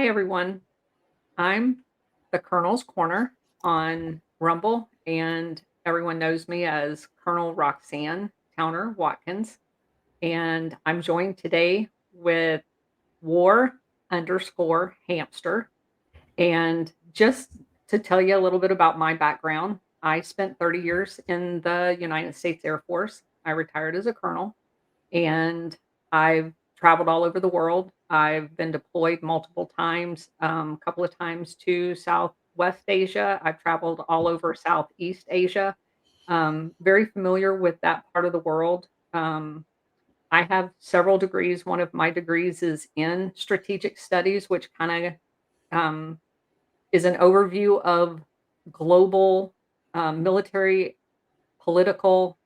Hi, everyone. I'm the Colonel's Corner on Rumble, and everyone knows me as Colonel Roxanne Towner-Watkins. And I'm joined today with War underscore hamster. And just to tell you a little bit about my background, I spent 30 years in the United States Air Force. I retired as a colonel and I've traveled all over the world. I've been deployed multiple times, a couple of times to Southwest Asia. I've traveled all over Southeast Asia. Very familiar with that part of the world. I have several degrees. One of my degrees is in strategic studies, which kind of is an overview of global military, political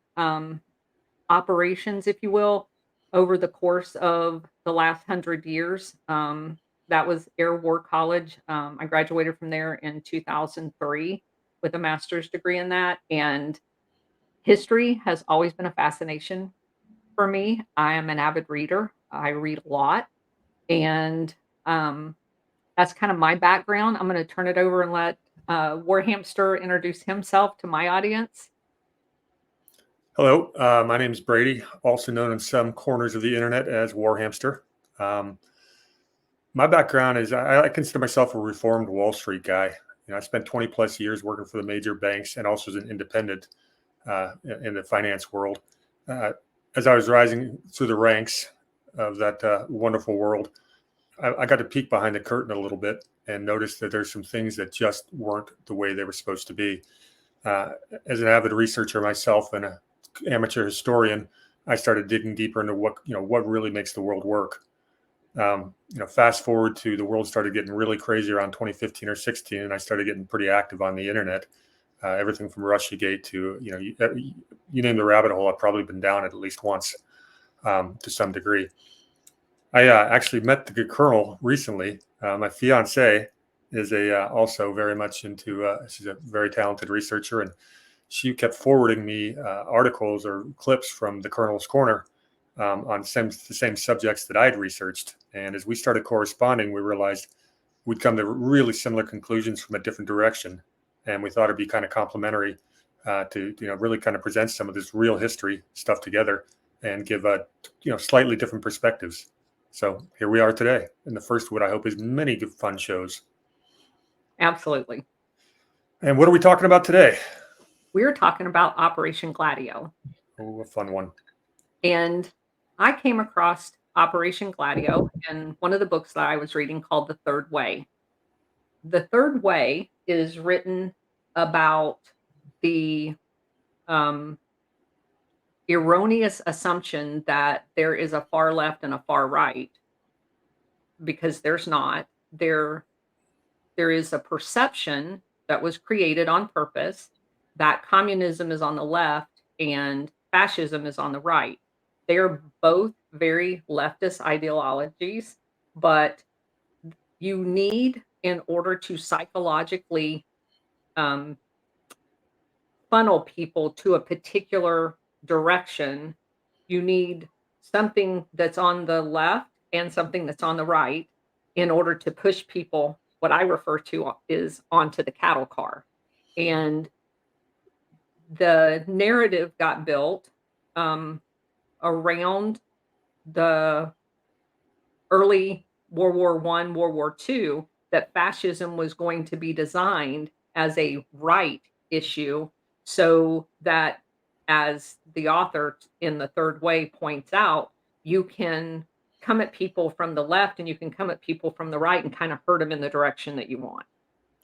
operations, if you will, over the course of the last 100 years. That was Air War College. I graduated from there in 2003 with a master's degree in that. And history has always been a fascination for me. I am an avid reader, I read a lot. And that's kind of my background. I'm going to turn it over and let Warhamster introduce himself to my audience. Hello, my name is Brady, also known in some corners of the internet as Warhamster. My background is I consider myself a reformed Wall Street guy. I spent 20 plus years working for the major banks and also as an independent in the finance world. As I was rising through the ranks of that wonderful world, I got to peek behind the curtain a little bit and notice that there's some things that just weren't the way they were supposed to be. As an avid researcher myself and an amateur historian, I started digging deeper into what really makes the world work. Fast forward to the world started getting really crazy around 2015 or 16, and I started getting pretty active on the internet. Everything from Russiagate to you name the rabbit hole, I've probably been down it at least once to some degree. I actually met the good colonel recently. My fiance is also very much into. She's a very talented researcher, and she kept forwarding me articles or clips from the Colonel's Corner on the same subjects that I'd researched. And as we started corresponding, we realized we'd come to really similar conclusions from a different direction, and we thought it'd be kind of complementary to really kind of present some of this real history stuff together and give slightly different perspectives. So here we are today in the first of what I hope is many good fun shows. Absolutely. And what are we talking about today? We're talking about Operation Gladio. Oh, a fun one. And I came across Operation Gladio in one of the books that I was reading called The Third Way. The Third Way is written about the erroneous assumption that there is a far left and a far right, because there's not. There is a perception that was created on purpose that communism is on the left and fascism is on the right. They are both very leftist ideologies, but you need, in order to psychologically funnel people to a particular direction, you need something that's on the left and something that's on the right in order to push people, what I refer to is onto the cattle car. And the narrative got built around the early World War I, World War II, that fascism was going to be designed as a right issue, so that, as the author in The Third Way points out, you can come at people from the left and you can come at people from the right and kind of hurt them in the direction that you want.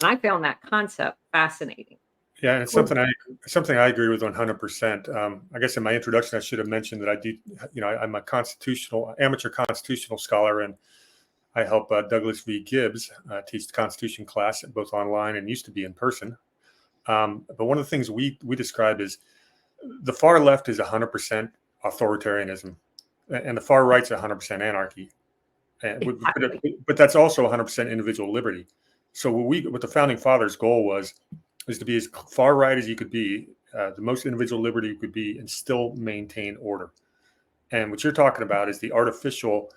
And I found that concept fascinating. Yeah, and it's something I agree with 100%. I guess in my introduction, I should have mentioned that I do, I'm a amateur constitutional scholar, and I help Douglas V. Gibbs teach the Constitution class, both online and used to be in person. But one of the things we describe is the far left is 100% authoritarianism, and the far right's 100% anarchy. Exactly. But that's also 100% individual liberty. So what the founding fathers' goal was to be as far right as you could be, the most individual liberty you could be, and still maintain order. And what you're talking about is the artificial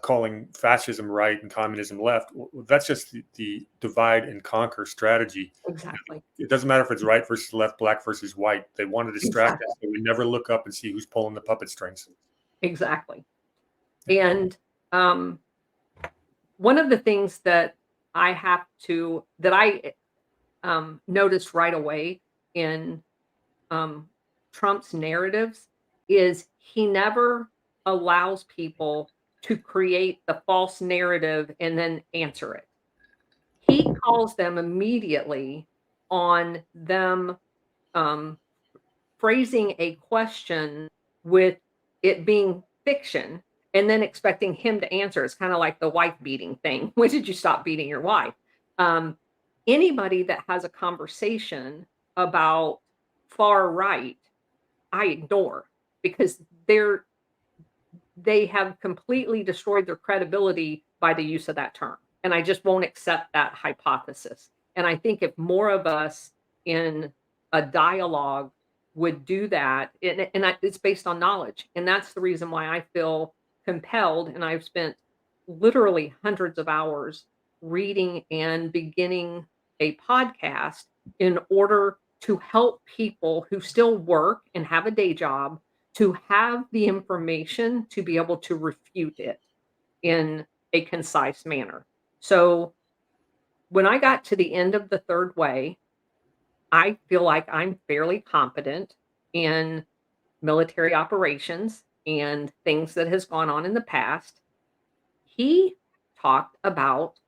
calling fascism right and communism left. Well, that's just the divide and conquer strategy. Exactly. It doesn't matter if it's right versus left, black versus white. They want to distract Exactly. us, so we never look up and see who's pulling the puppet strings. Exactly. And um, one of the things that I noticed right away in um, Trump's narratives is he never allows people to create the false narrative and then answer it. He calls them immediately on them um, phrasing a question with it being fiction and then expecting him to answer. It's kind of like the wife beating thing. When did you stop beating your wife? Um, Anybody that has a conversation about far right, I ignore because they're they have completely destroyed their credibility by the use of that term. And I just won't accept that hypothesis. And I think if more of us in a dialogue would do that, it's based on knowledge. And that's the reason why I feel compelled. And I've spent literally hundreds of hours reading and beginning a podcast in order to help people who still work and have a day job to have the information to be able to refute it in a concise manner. So when I got to the end of the third way, I feel like I'm fairly competent in military operations and things that has gone on in the past. He talked about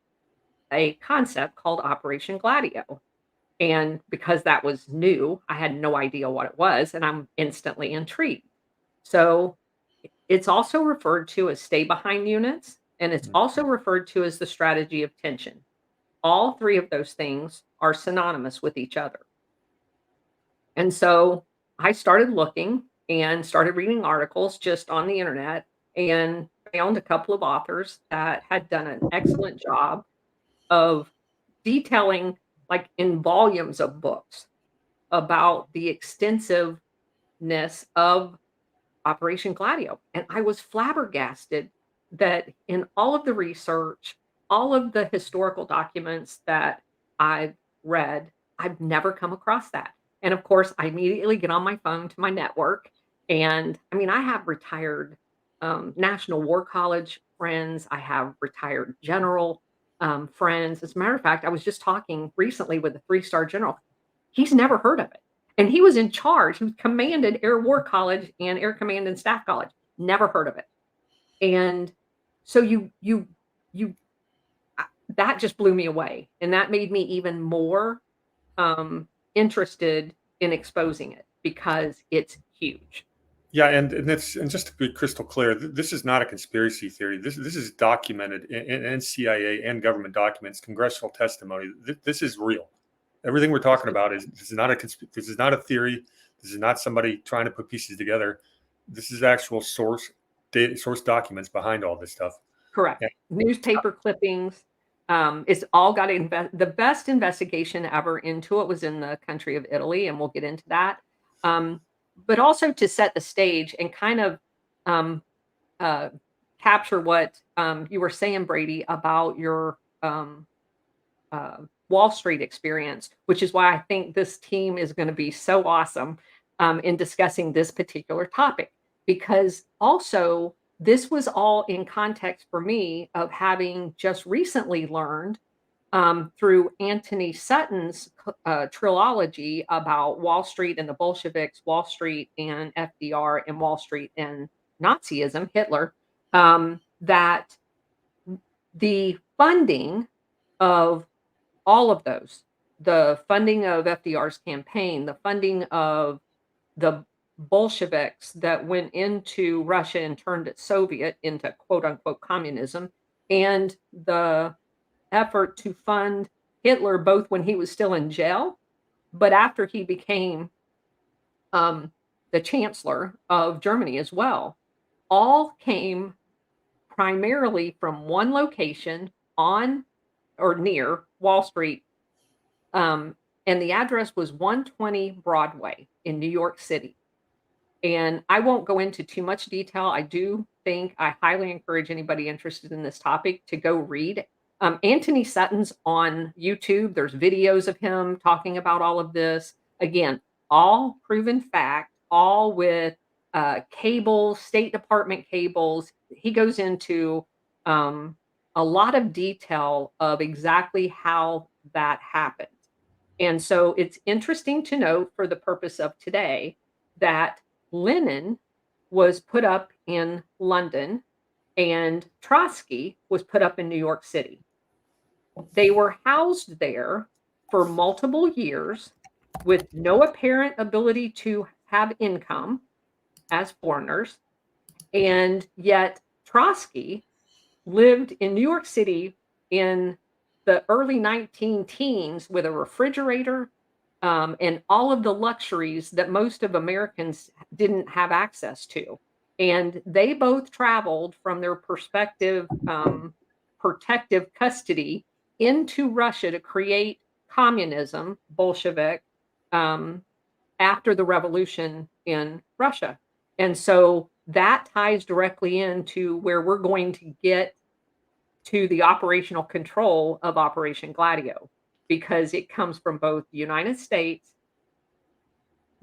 a concept called Operation Gladio. And because that was new, I had no idea what it was, and I'm instantly intrigued. So it's also referred to as stay behind units, and it's Mm. also referred to as the strategy of tension. All three of those things are synonymous with each other. And so I started looking and started reading articles just on the internet and found a couple of authors that had done an excellent job of detailing, like in volumes of books, about the extensiveness of Operation Gladio. And I was flabbergasted that in all of the research, all of the historical documents that I've read, I've never come across that. And of course, I immediately get on my phone to my network. And I mean, I have retired National War College friends, I have retired general friends. As a matter of fact, I was just talking recently with a three-star general. He's never heard of it. And he was in charge. He commanded Air War College and Air Command and Staff College. Never heard of it. And so you that just blew me away, and that made me even more interested in exposing it because it's huge. Yeah, and just to be crystal clear, this is not a conspiracy theory. This is documented in CIA and government documents, congressional testimony. This is real. Everything we're This talking is about is this is not a theory. This is not somebody trying to put pieces together. This is actual source data, source documents behind all this stuff. correct. Yeah. Newspaper clippings. It's all got the best investigation ever into it was in the country of Italy, and we'll get into that. Um, but also to set the stage and kind of um, uh, capture what you were saying, Brady, about your Wall Street experience, which is why I think this team is going to be so awesome in discussing this particular topic. Because also, this was all in context for me of having just recently learned through Anthony Sutton's trilogy about Wall Street and the Bolsheviks, Wall Street and FDR, and Wall Street and Nazism, Hitler, that the funding of all of those, the funding of FDR's campaign, the funding of the Bolsheviks that went into Russia and turned it Soviet into quote unquote communism, and the effort to fund Hitler both when he was still in jail, but after he became um, the chancellor of Germany as well, all came primarily from one location on or near Wall Street. Um, and the address was 120 Broadway in New York City. And I won't go into too much detail. I highly encourage anybody interested in this topic to go read. Anthony Sutton's on YouTube. There's videos of him talking about all of this. Again, all proven fact, all with cables, State Department cables. He goes into um, a lot of detail of exactly how that happened. And so it's interesting to note for the purpose of today that Lenin was put up in London and Trotsky was put up in New York City. They were housed there for multiple years with no apparent ability to have income as foreigners. And yet Trotsky lived in New York City in the early 19 teens with a refrigerator, and all of the luxuries that most of Americans didn't have access to. And they both traveled from their perspective, protective custody into Russia to create communism, Bolshevik, um, after the revolution in Russia. And so that ties directly into where we're going to get to the operational control of Operation Gladio, because it comes from both the United States,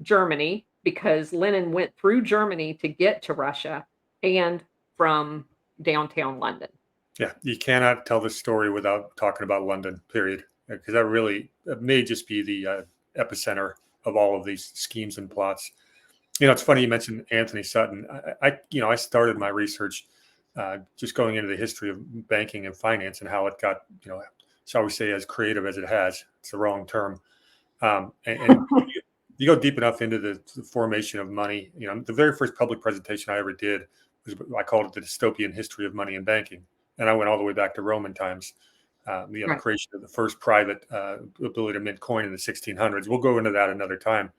Germany, because Lenin went through Germany to get to Russia, and from downtown London. Yeah, you cannot tell this story without talking about London, period. Because that really may just be the epicenter of all of these schemes and plots. It's funny you mentioned Anthony Sutton. I started my research just going into the history of banking and finance and how it got, shall we say, as creative as it has. It's the wrong term. And you go deep enough into the formation of money. The very first public presentation I ever did I called it the dystopian history of money and banking, and I went all the way back to Roman times. The Right. creation of the first private ability to mint coin in the 1600s. We'll go into that another time.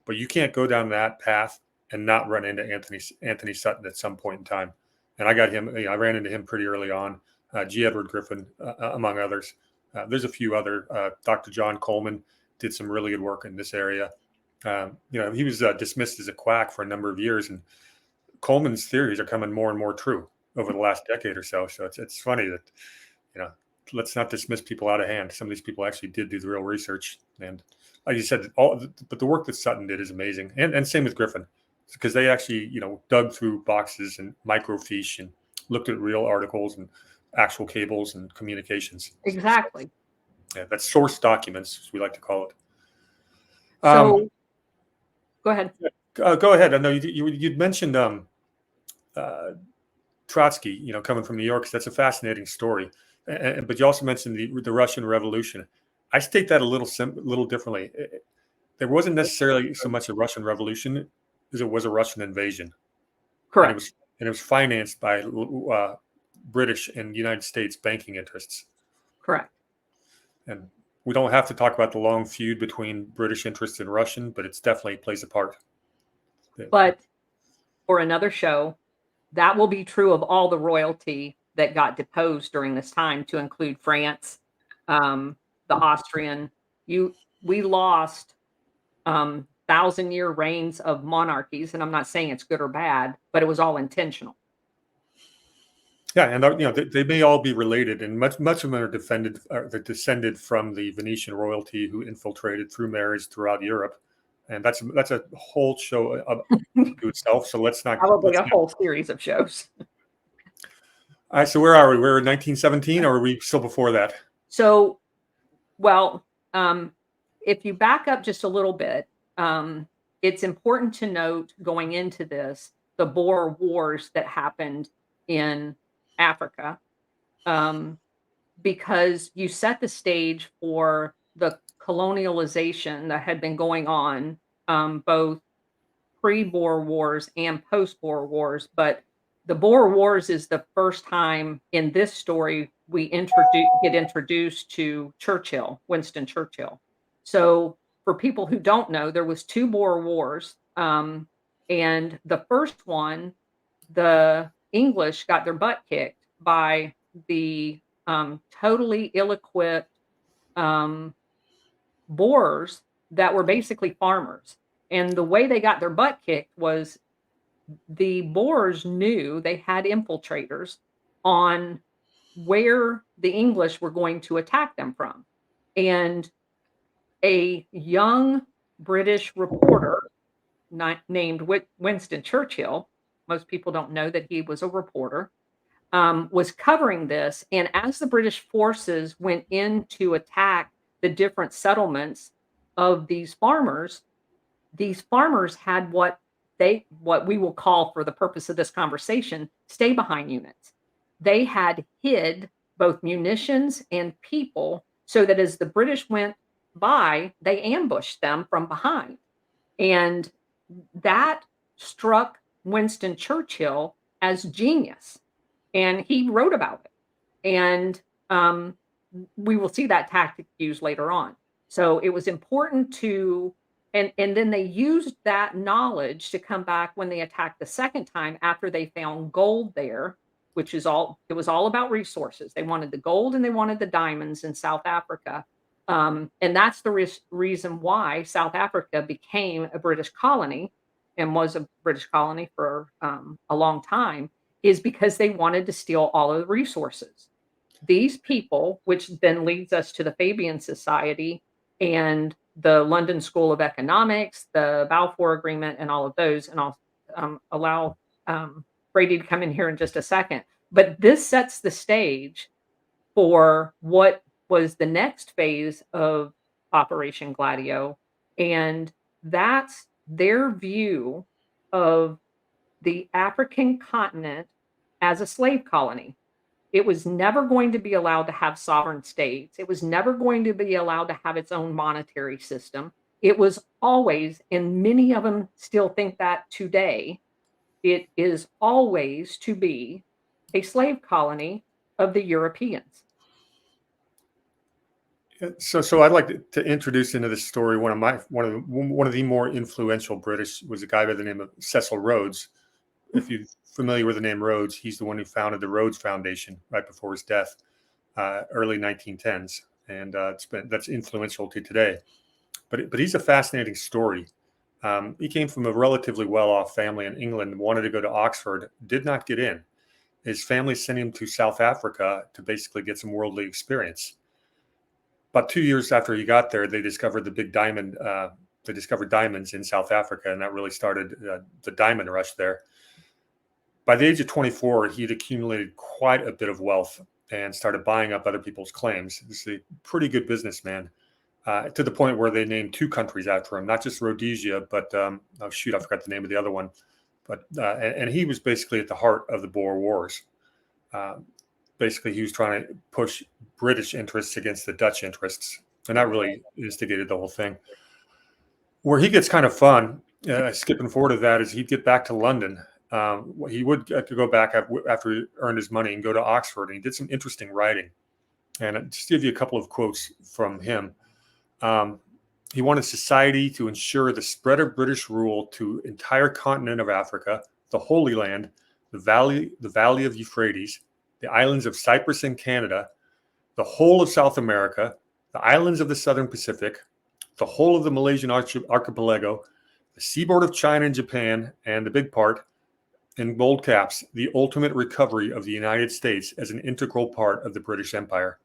But you can't go down that path and not run into Anthony Sutton at some point in time. And I got him. I ran into him pretty early on. G. Edward Griffin, among others. There's a few other. Dr. John Coleman did some really good work in this area. He was dismissed as a quack for a number of years, and Coleman's theories are coming more and more true over the last decade or so. So it's funny that let's not dismiss people out of hand. Some of these people actually did do the real research, and like you said, but the work that Sutton did is amazing, and same with Griffin, because they actually dug through boxes and microfiche and looked at real articles and actual cables and communications. Exactly. Yeah, that's source documents, as we like to call it. So go ahead. Go ahead. I know you'd mentioned Trotsky, coming from New York. So that's a fascinating story. But you also mentioned the Russian Revolution. I state that a little differently. There wasn't necessarily so much a Russian Revolution as it was a Russian invasion. Correct. And it was financed by British and United States banking interests. Correct. And we don't have to talk about the long feud between British interests and Russian, but it's definitely plays a part. But for another show, that will be true of all the royalty that got deposed during this time, to include France, the Austrian. We lost 1,000-year reigns of monarchies, and I'm not saying it's good or bad, but it was all intentional. Yeah, and they may all be related, and much of them are they're descended from the Venetian royalty who infiltrated through marriage throughout Europe, and that's a whole show to itself. So let's not Probably a whole series of shows. All right, so where are we? We're in 1917, or are we still before that? So, well, if you back up just a little bit, it's important to note going into this the Boer Wars that happened in Africa, because you set the stage for the colonialization that had been going on, both pre-Boer Wars and post-Boer Wars. But the Boer Wars is the first time in this story we get introduced to Churchill, Winston Churchill. So for people who don't know, there was two Boer Wars, and the first one, the English got their butt kicked by the totally ill-equipped Boers that were basically farmers. And the way they got their butt kicked was the Boers knew they had infiltrators on where the English were going to attack them from. And a young British reporter named Winston Churchill, most people don't know that he was a reporter, was covering this. And as the British forces went in to attack the different settlements of these farmers had what we will call, for the purpose of this conversation, stay behind units. They had hid both munitions and people so that as the British went by, they ambushed them from behind. And that struck Winston Churchill as genius, and he wrote about it. And we will see that tactic used later on. So it was important to, and then they used that knowledge to come back when they attacked the second time after they found gold there, which is all, it was all about resources. They wanted the gold and they wanted the diamonds in South Africa. And that's the reason why South Africa became a British colony and was a British colony for a long time, is because they wanted to steal all of the resources. These people, which then leads us to the Fabian Society and the London School of Economics, the Balfour Agreement, and all of those. And I'll allow Brady to come in here in just a second. But this sets the stage for what was the next phase of Operation Gladio. And that's their view of the African continent as a slave colony. It was never going to be allowed to have sovereign states. It was never going to be allowed to have its own monetary system. It was always, and many of them still think that today, it is always to be a slave colony of the Europeans. So I'd like to introduce into this story one of the more influential British was a guy by the name of Cecil Rhodes. If you're familiar with the name Rhodes, he's the one who founded the Rhodes Foundation right before his death, early 1910s, and that's influential to today. But he's a fascinating story. He came from a relatively well-off family in England, wanted to go to Oxford, did not get in. His family sent him to South Africa to basically get some worldly experience. About 2 years after he got there, they discovered the big diamond. They discovered diamonds in South Africa, and that really started the diamond rush there. By the age of 24, he'd accumulated quite a bit of wealth and started buying up other people's claims. This is a pretty good businessman, to the point where they named 2 countries after him, not just Rhodesia, but I forgot the name of the other one. But and he was basically at the heart of the Boer Wars. Basically, he was trying to push British interests against the Dutch interests, and that really instigated the whole thing. Where he gets kind of fun, skipping forward to that, is he'd get back to London. He would get to go back after he earned his money and go to Oxford, and he did some interesting writing. And just to give you a couple of quotes from him. He wanted society to ensure the spread of British rule to entire continent of Africa, the Holy Land, the Valley of Euphrates, the islands of Cyprus and Canada, the whole of South America, the islands of the Southern Pacific, the whole of the Malaysian archipelago, the seaboard of China and Japan, and the big part, in bold caps, the ultimate recovery of the United States as an integral part of the British Empire.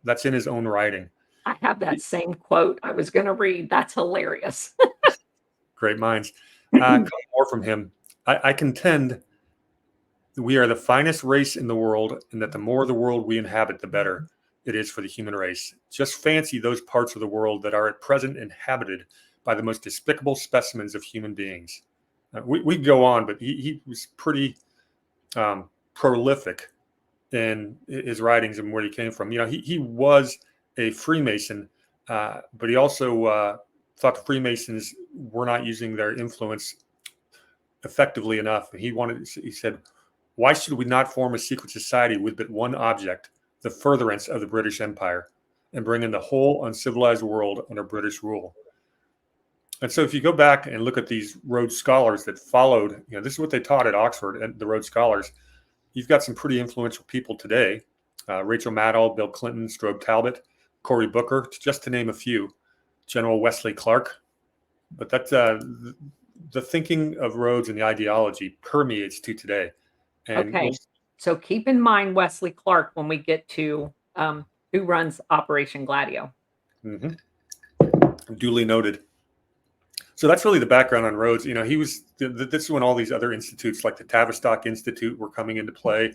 That's in his own writing. I have that same quote I was going to read. That's hilarious. Great minds. More from him. I contend that we are the finest race in the world, and that the more of the world we inhabit, the better it is for the human race. Just fancy those parts of the world that are at present inhabited by the most despicable specimens of human beings. We go on, but he was pretty prolific in his writings and where he came from. You know, he was a Freemason, but he also thought the Freemasons were not using their influence effectively enough. And he said, why should we not form a secret society with but one object, the furtherance of the British Empire, and bring in the whole uncivilized world under British rule? And so if you go back and look at these Rhodes Scholars that followed, you know, this is what they taught at Oxford, and the Rhodes Scholars, you've got some pretty influential people today. Rachel Maddow, Bill Clinton, Strobe Talbot, Cory Booker, just to name a few. General Wesley Clark, But that's the thinking of Rhodes and the ideology permeates to today. And we'll, Okay. So keep in mind Wesley Clark when we get to who runs Operation Gladio. mhm, duly noted. So that's really the background on Rhodes. He was. This is when all these other institutes, like the Tavistock Institute, were coming into play.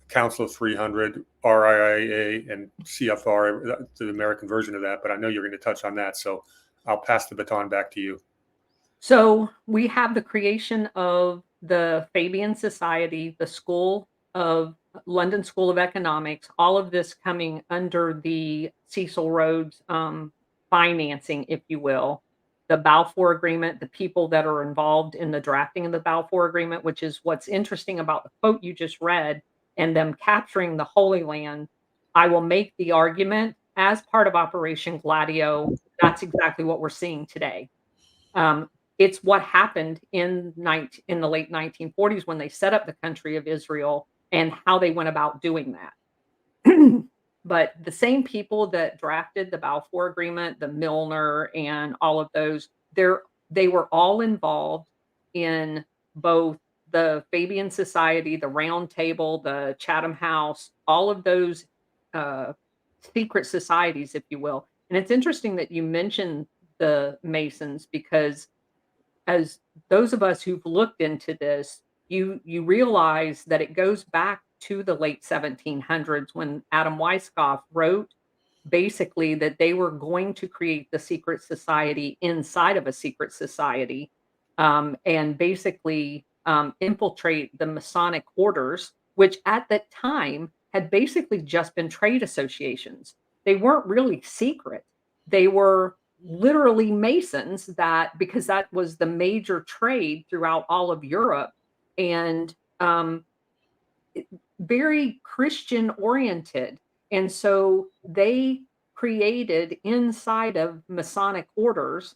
Council of 300, RIIA, and CFR, the American version of that. But I know you're going to touch on that, so I'll pass the baton back to you. So we have the creation of the Fabian Society, the School of London School of Economics, all of this coming under the Cecil Rhodes financing, if you will. The Balfour Agreement, the people that are involved in the drafting of the Balfour Agreement, which is what's interesting about the quote you just read and them capturing the Holy Land. I will make the argument as part of Operation Gladio, that's exactly what we're seeing today. Um, it's what happened in the late 1940s when they set up the country of Israel and how they went about doing that. But the same people that drafted the Balfour Agreement, the Milner and all of those, they were all involved in both the Fabian Society, the Round Table, the Chatham House, all of those uh, secret societies, if you will. And it's interesting that you mentioned the Masons because as those of us who've looked into this, you realize that it goes back to the late 1700s when Adam Weishaupt wrote basically that they were going to create the secret society inside of a secret society, and basically infiltrate the Masonic orders, which at that time had basically just been trade associations. They weren't really secret. They were literally Masons that because that was the major trade throughout all of Europe and very Christian oriented. And so they created inside of Masonic orders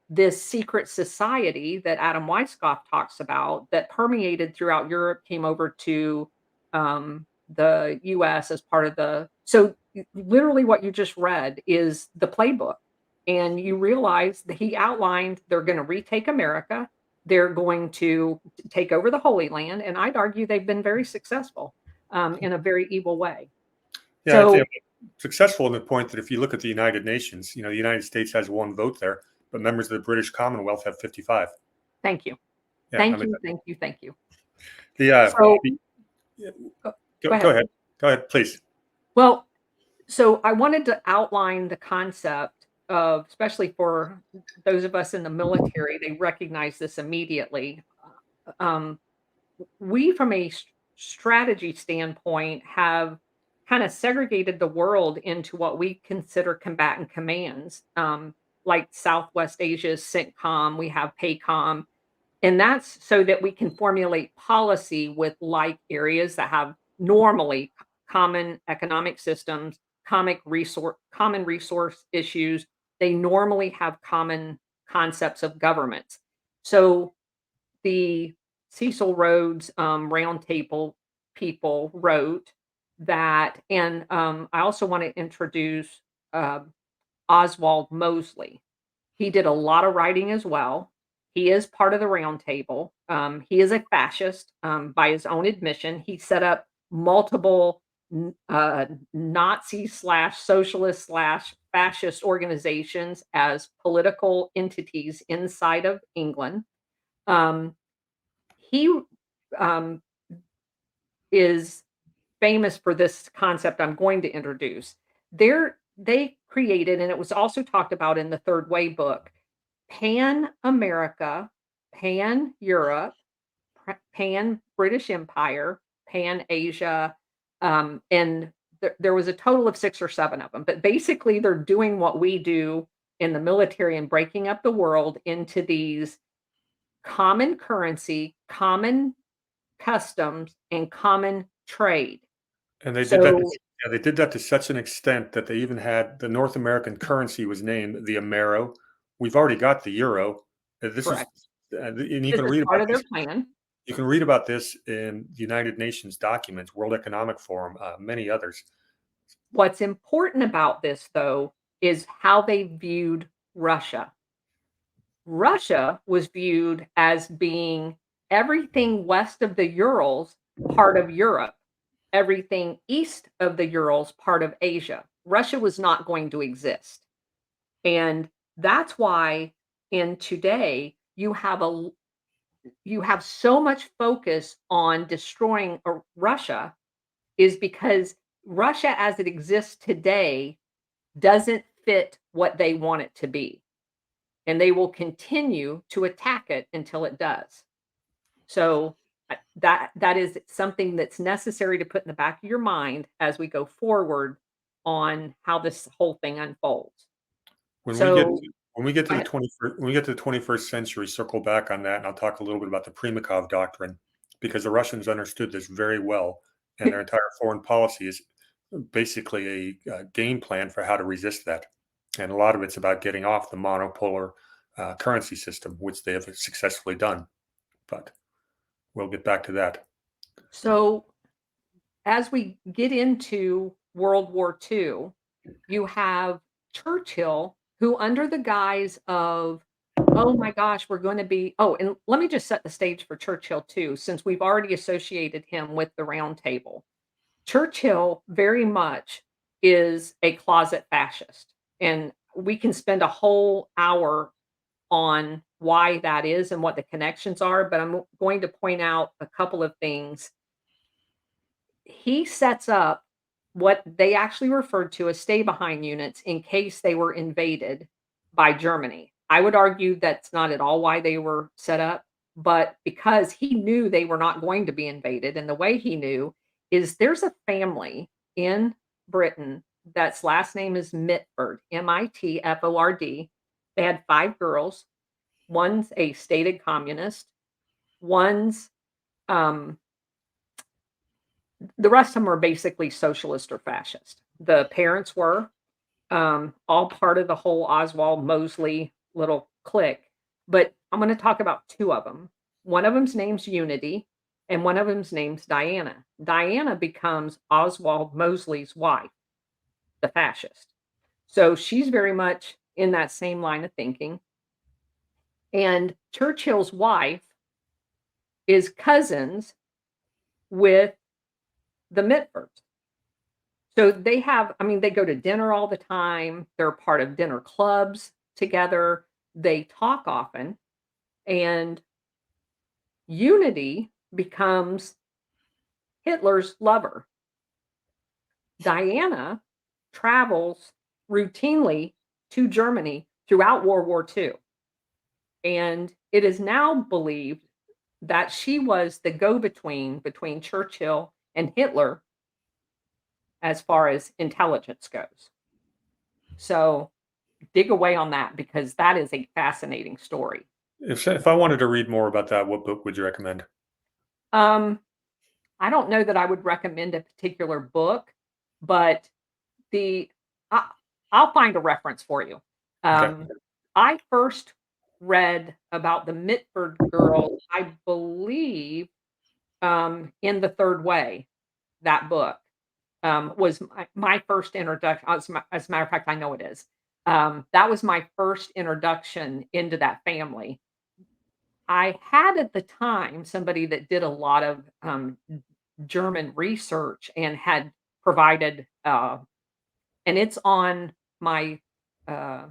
this secret society that Adam Weishaupt talks about that permeated throughout Europe, came over to the US as part of the. So literally what you just read is the playbook. And you realize that he outlined they're going to retake America. They're going to take over the Holy Land, and I'd argue they've been very successful, in a very evil way. Yeah, I So think successful in the point that if you look at the United Nations, the United States has one vote there, but members of the British Commonwealth have 55. thank you. Yeah, I Thank mean, you, thank you, thank you. the, So yeah, go go, go go ahead. ahead. Go ahead, please. Well, so I wanted to outline the concept of, especially for those of us in the military, they recognize this immediately. Um, we, from a strategy standpoint, have kind of segregated the world into what we consider combatant commands, like Southwest Asia's CENTCOM, we have PACOM, and that's so that we can formulate policy with like areas that have normally common economic systems, common resource issues. They normally have common concepts of governments. So the Cecil Rhodes Roundtable people wrote that, and I also want to introduce uh, Oswald Mosley. He did a lot of writing as well. He is part of the round table. He is a fascist by his own admission. He set up multiple Nazi slash socialist slash fascist organizations as political entities inside of England. Um, he um, is famous for this concept I'm going to introduce. They created, and it was also talked about in the Third Way book, Pan America, Pan Europe, Pan British Empire, Pan Asia, and there was a total of 6 or 7 of them. But basically, they're doing what we do in the military and breaking up the world into these common currency, common customs, and common trade. And they did that. So Yeah, they did that to such an extent that they even had the North American currency was named the Amero. We've already got the euro. This is, correct. and you This can is read part about of their this. plan. You can read about this in the United Nations documents, World Economic Forum, many others. What's important about this, though, is how they viewed Russia. Russia was viewed as being everything west of the Urals, part of Europe, everything east of the Urals, part of Asia. Russia was not going to exist. And that's why in today you have so much focus on destroying Russia is because Russia as it exists today doesn't fit what they want it to be. And they will continue to attack it until it does. So that is something that's necessary to put in the back of your mind as we go forward on how this whole thing unfolds. When we get So to when we get to go the ahead. 21st when we get to the 21st century, circle back on that, and I'll talk a little bit about the Primakov doctrine, because the Russians understood this very well, and their entire foreign policy is basically a game plan for how to resist that. And a lot of it's about getting off the monopolar currency system, which they have successfully done. But we'll get back to that. So as we get into World War II, you have Churchill, who, under the guise of, oh my gosh, we're going to be, oh, and let me just set the stage for Churchill too, since we've already associated him with the Round Table. Churchill very much is a closet fascist. And we can spend a whole hour on why that is and what the connections are, but I'm going to point out a couple of things. He sets up what they actually referred to as stay behind units in case they were invaded by Germany. I would argue that's not at all why they were set up, but because he knew they were not going to be invaded. And the way he knew is there's a family in Britain that's last name is Mitford, Mitford. They had 5 girls. One's a stated communist. One's um, the rest of them are basically socialist or fascist. The parents were all part of the whole Oswald Mosley little clique, but I'm going to talk about 2 of them. One of them's name's Unity, and one of them's name's Diana. Diana becomes Oswald Mosley's wife, the fascist. So she's very much in that same line of thinking. And Churchill's wife is cousins with the Mitfords. So they have, I mean, they go to dinner all the time. They're part of dinner clubs together. They talk often. And Unity becomes Hitler's lover. Diana travels routinely to Germany throughout World War II. And it is now believed that she was the go between Churchill and Hitler as far as intelligence goes. So dig away on that because that is a fascinating story. If I wanted to read more about that, what book would you recommend? Um, I don't know that I would recommend a particular book, but the I, I'll find a reference for you. Okay. I first read about the Mitford girls, I believe, in The Third Way. That book was my first introduction. As a matter of fact, I know it is. That was my first introduction into that family. I had at the time somebody that did a lot of German research and had provided, and it's on my uh,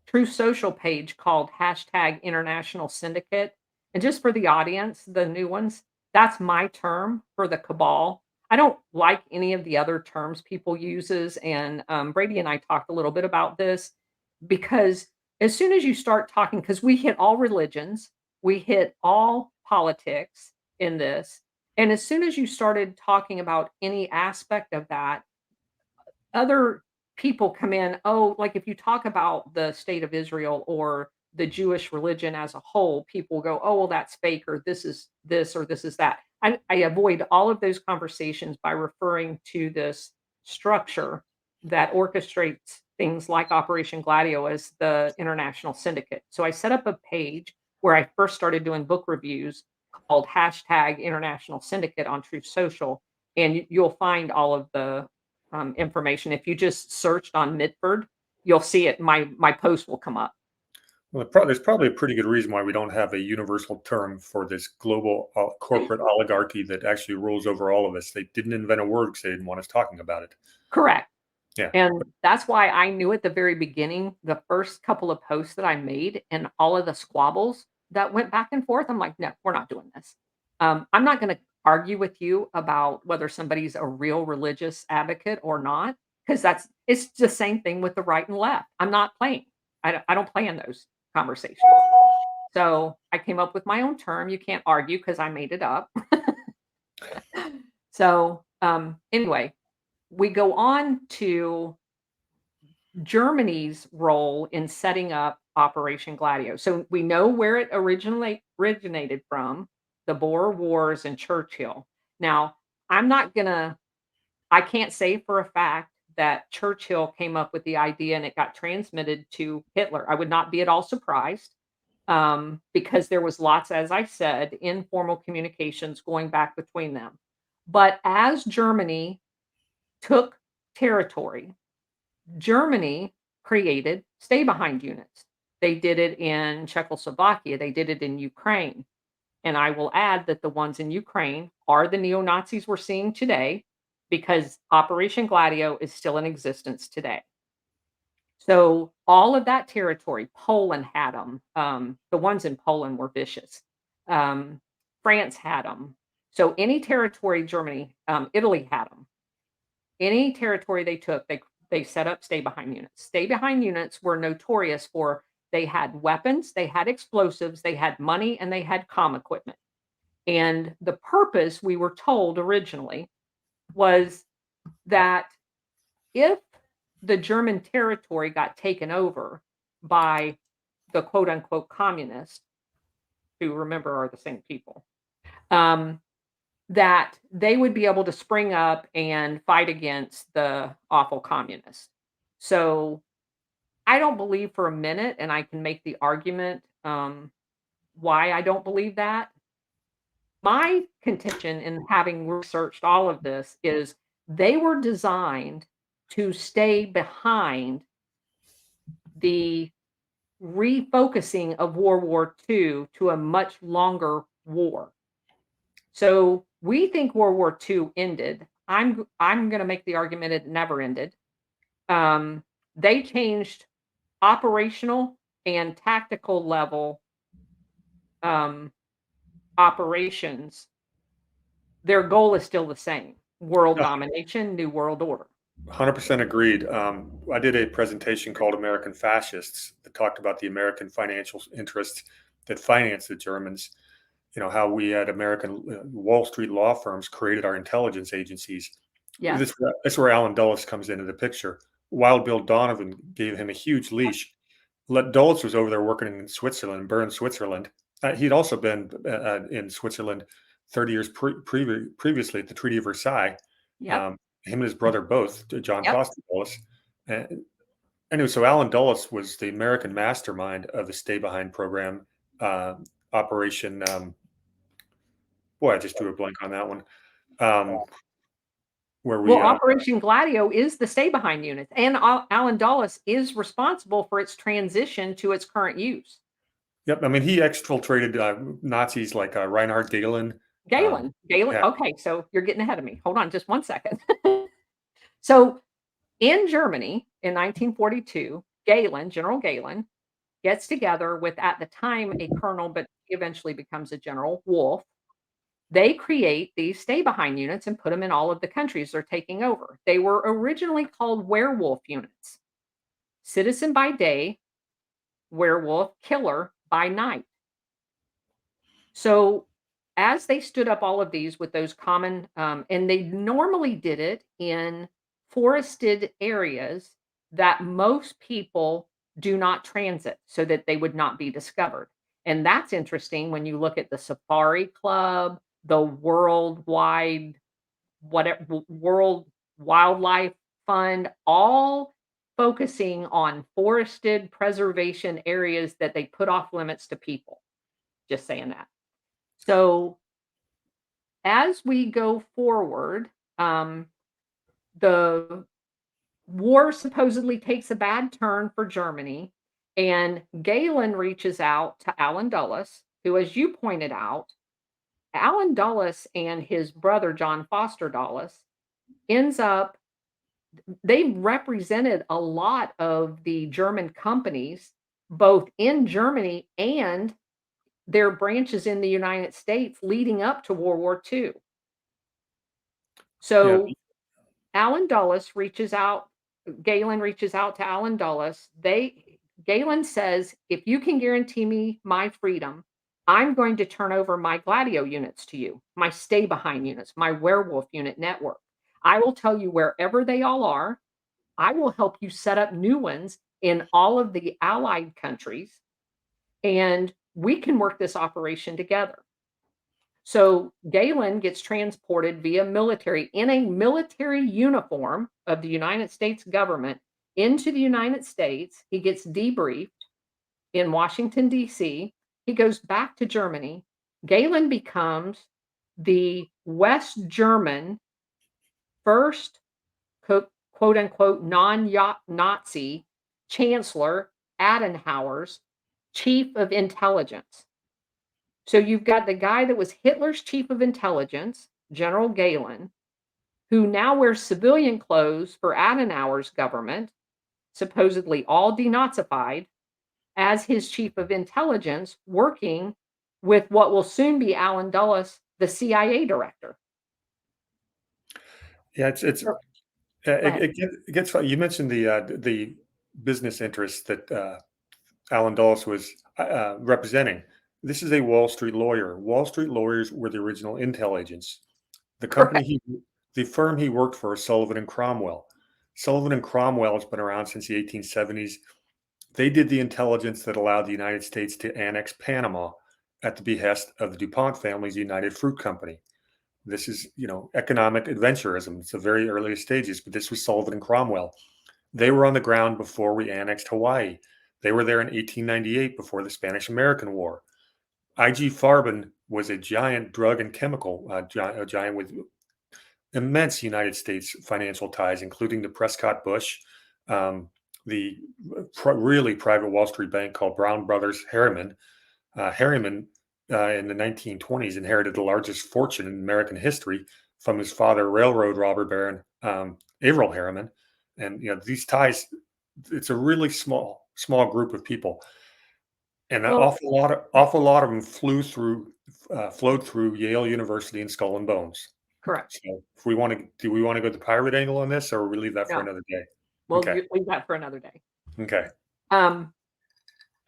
True Social page called hashtag International Syndicate. And just for the audience, the new ones, that's my term for the cabal. I don't like any of the other terms people uses, and Brady and I talked a little bit about this because as soon as you start talking, because we hit all religions, we hit all politics in this, and as soon as you started talking about any aspect of that, other people come in, oh, like if you talk about the state of Israel or the Jewish religion as a whole, people go, oh, well, that's fake, or this is this, or this is that. I avoid all of those conversations by referring to this structure that orchestrates things like Operation Gladio as the international syndicate. So I set up a page where I first started doing book reviews called hashtag International Syndicate on Truth Social. And you'll find all of the information. If you just searched on Mitford, you'll see it. My post will come up. Well, there's probably a pretty good reason why we don't have a universal term for this global corporate oligarchy that actually rules over all of us. They didn't invent a word because they didn't want us talking about it. Correct. Yeah. And that's why I knew at the very beginning, the first couple of posts that I made and all of the squabbles that went back and forth, I'm like, "No, we're not doing this." I'm not gonna argue with you about whether somebody's a real religious advocate or not, because it's the same thing with the right and left. I'm not playing. I don't play in those conversations. So, I came up with my own term. You can't argue because I made it up. So, anyway, we go on to Germany's role in setting up Operation Gladio. So we know where it originally originated from, the Boer Wars and Churchill. Now, I'm not gonna I can't say for a fact that Churchill came up with the idea and it got transmitted to Hitler. I would not be at all surprised, because there was lots, as I said, informal communications going back between them. But as Germany took territory, Germany created stay behind units. They did it in Czechoslovakia, they did it in Ukraine. And I will add that the ones in Ukraine are the neo Nazis we're seeing today because Operation Gladio is still in existence today. So, all of that territory, Poland had them. The ones in Poland were vicious. Um, France had them. So, any territory Germany, Italy had them. Any territory they took, they set up stay behind units. Stay behind units were notorious for they had weapons, they had explosives, they had money, and they had comm equipment. And the purpose, we were told originally, was that if the German territory got taken over by the quote unquote communists, who remember are the same people, um, that they would be able to spring up and fight against the awful communists. So I don't believe for a minute, and I can make the argument why I don't believe that. My contention in having researched all of this is they were designed to stay behind the refocusing of World War II to a much longer war. So we think World War II ended. I'm going to make the argument it never ended. They changed operational and tactical level um, operations. Their goal is still the same: world domination, new world order. 100% agreed. I did a presentation called American Fascists that talked about the American financial interests that financed the Germans. You know, how we had American Wall Street law firms created our intelligence agencies. Yes. That's where Alan Dulles comes into the picture. Wild Bill Donovan gave him a huge leash. Dulles was over there working in Switzerland, Bern, Switzerland. He'd also been in Switzerland 30 years previously at the Treaty of Versailles. Yep. Him and his brother both, John Yep. Foster Dulles. Anyway, so Alan Dulles was the American mastermind of the Stay Behind program, Operation. Boy, I just drew a blank on that one. Where Well, we, Operation Gladio is the stay behind units, and Alan Dulles is responsible for its transition to its current use. yep, I mean, he exfiltrated Nazis like Reinhard Gehlen. Galen. Yeah, Okay, so you're getting ahead of me. Hold on, just one second. So in Germany in 1942, General Galen, gets together with at the time a colonel, but he eventually becomes a general, Wolf. They create these stay behind units and put them in all of the countries they're taking over. They were originally called werewolf units. Citizen by day, werewolf, killer by night. So as they stood up all of these with those common, and they normally did it in forested areas that most people do not transit so that they would not be discovered. And that's interesting when you look at the Safari Club, the worldwide, whatever, World Wildlife Fund, all focusing on forested preservation areas that they put off limits to people. Just saying that. So as we go forward, the war supposedly takes a bad turn for Germany, And Galen reaches out to Alan Dulles, who, as you pointed out, Alan Dulles and his brother John Foster Dulles ends up they represented a lot of the German companies, both in Germany and their branches in the United States leading up to World War II. Yeah. So Alan Dulles reaches out Galen reaches out to Alan Dulles. Galen says, "If you can guarantee me my freedom, I'm going to turn over my Gladio units to you, my stay behind units, my werewolf unit network. I will tell you wherever they all are. I will help you set up new ones in all of the allied countries, and we can work this operation together." So Galen gets transported via military in a military uniform of the United States government into the United States. He gets debriefed in Washington, D.C. He goes back to Germany. Galen becomes the West German first quote unquote non Nazi Chancellor Adenauer's chief of intelligence. So you've got the guy that was Hitler's chief of intelligence, General Galen, who now wears civilian clothes for Adenauer's government, supposedly all denazified, as his chief of intelligence, working with what will soon be Alan Dulles, the CIA director. Yeah, it's So go ahead. it gets funny. You mentioned the business interests that Alan Dulles was representing. This is a Wall Street lawyer. Wall Street lawyers were the original intel agents. The company Correct. he, the firm he worked for, Sullivan and Cromwell. Sullivan and Cromwell has been around since the 1870s. They did the intelligence that allowed the United States to annex Panama at the behest of the DuPont family's United Fruit Company. This is, economic adventurism. It's the very earliest stages, but this was Sullivan and Cromwell. They were on the ground before we annexed Hawaii. They were there in 1898 before the Spanish-American War. I.G. Farben was a giant drug and chemical giant with immense United States financial ties, including the Prescott Bush, the really private Wall Street bank called Brown Brothers Harriman. Harriman in the 1920s inherited the largest fortune in American history from his father, railroad robber baron Averill Harriman. And these ties, it's a really small group of people, and an Well, awful lot of them flowed through Yale University and Skull and Bones. correct. So, if we want to, do we want to go the pirate angle on this, or we leave that for No, another day? we'll Okay, leave that for another day. okay. Um,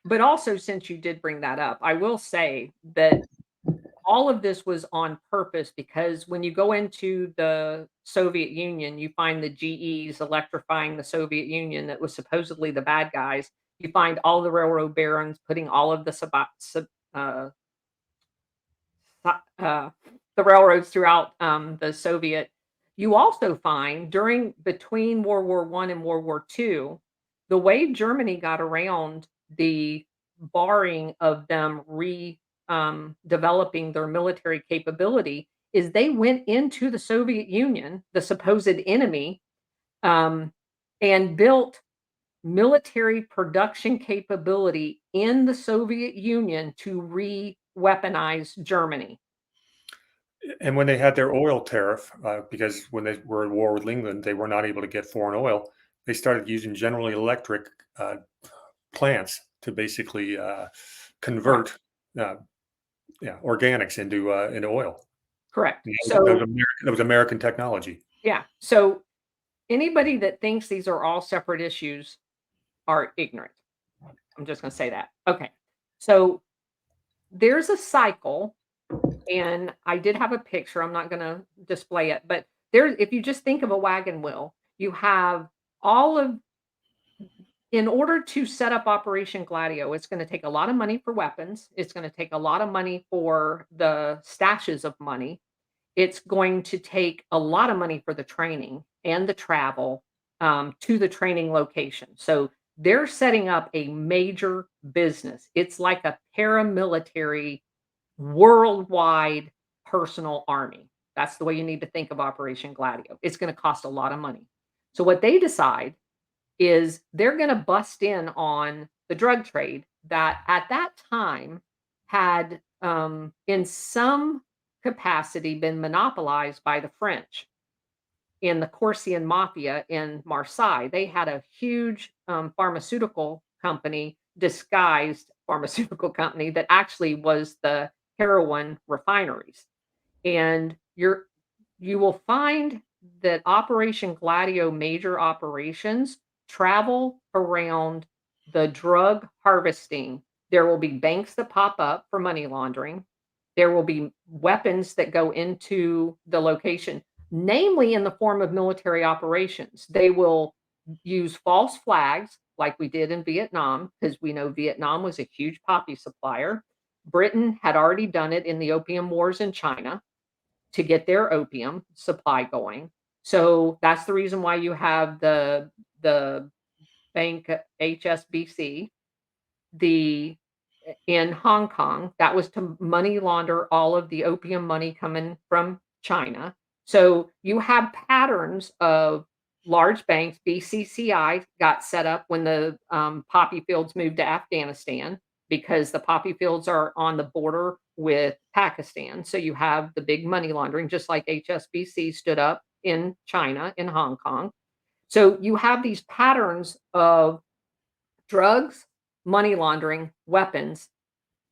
but also, since you did bring that up, I will say that all of this was on purpose because when you go into the Soviet Union, you find the GEs electrifying the Soviet Union that was supposedly the bad guys. You find all the railroad barons putting all of uh, uh, the railroads throughout the Soviet. You also find between World War I and World War II, the way Germany got around the barring of them developing their military capability is they went into the Soviet Union, the supposed enemy, um, and built military production capability in the Soviet Union to re-weaponize Germany. And when they had their oil tariff, because when they were at war with England, they were not able to get foreign oil. They started using General Electric plants to basically Correct. convert, uh, organics into oil. Correct. That was So, American technology. yeah. So anybody that thinks these are all separate issues are ignorant. I'm just going to say that. Okay. So there's a cycle, and I did have a picture. I'm not going to display it, but if you just think of a wagon wheel, you have all of, in order to set up Operation Gladio, it's going to take a lot of money for weapons. It's going to take a lot of money for the stashes of money. It's going to take a lot of money for the training and the travel to the training location. So they're setting up a major business. It's like a paramilitary, worldwide personal army. That's the way you need to think of Operation Gladio. It's going to cost a lot of money. So what they decide is they're going to bust in on the drug trade that at that time had, in some capacity, been monopolized by the French in the Corsican Mafia in Marseille. They had a huge pharmaceutical company, disguised pharmaceutical company that actually was the heroin refineries. And you will find that Operation Gladio major operations travel around the drug harvesting. There will be banks that pop up for money laundering. There will be weapons that go into the location, namely in the form of military operations. They will use false flags like we did in Vietnam, because we know Vietnam was a huge poppy supplier. Britain had already done it in the Opium Wars in China to get their opium supply going. So that's the reason why you have the bank HSBC, the in Hong Kong, that was to money launder all of the opium money coming from China. So you have patterns of large banks. BCCI got set up when the poppy fields moved to Afghanistan because the poppy fields are on the border with Pakistan. So you have the big money laundering, just like HSBC stood up in China, in Hong Kong. So you have these patterns of drugs, money laundering, weapons,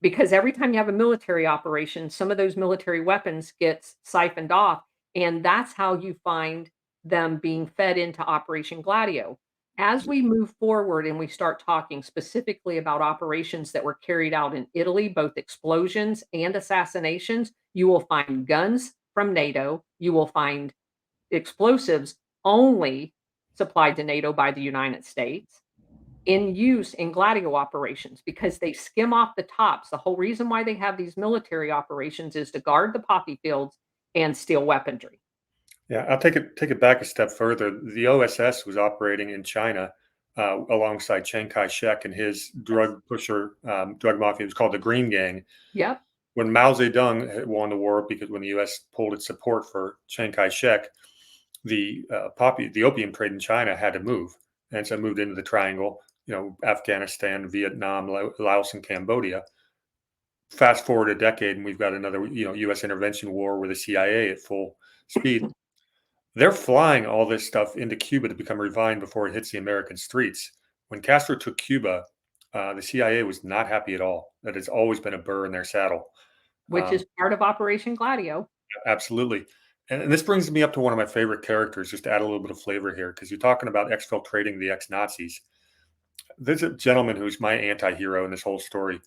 because every time you have a military operation, some of those military weapons gets siphoned off, and that's how you find them being fed into Operation Gladio. As we move forward and we start talking specifically about operations that were carried out in Italy, both explosions and assassinations, you will find guns from NATO. You will find explosives only supplied to NATO by the United States in use in Gladio operations because they skim off the tops. The whole reason why they have these military operations is to guard the poppy fields and steal weaponry. Yeah, I'll take it back a step further. The OSS was operating in China alongside Chiang Kai-shek and his Yes. drug pusher, drug mafia. It was called the Green Gang. Yep. When Mao Zedong had won the war, because when the U.S. pulled its support for Chiang Kai-shek, the opium trade in China had to move, and so it moved into the triangle. Afghanistan, Vietnam, Laos, and Cambodia. Fast forward a decade, and we've got another U.S. intervention war with the CIA at full speed. They're flying all this stuff into Cuba to become refined before it hits the American streets. When Castro took Cuba, the CIA was not happy at all. That has always been a burr in their saddle. Which Um, is part of Operation Gladio. absolutely. And this brings me up to one of my favorite characters, just to add a little bit of flavor here, because you're talking about exfiltrating the ex-Nazis. There's a gentleman who's my anti-hero in this whole story,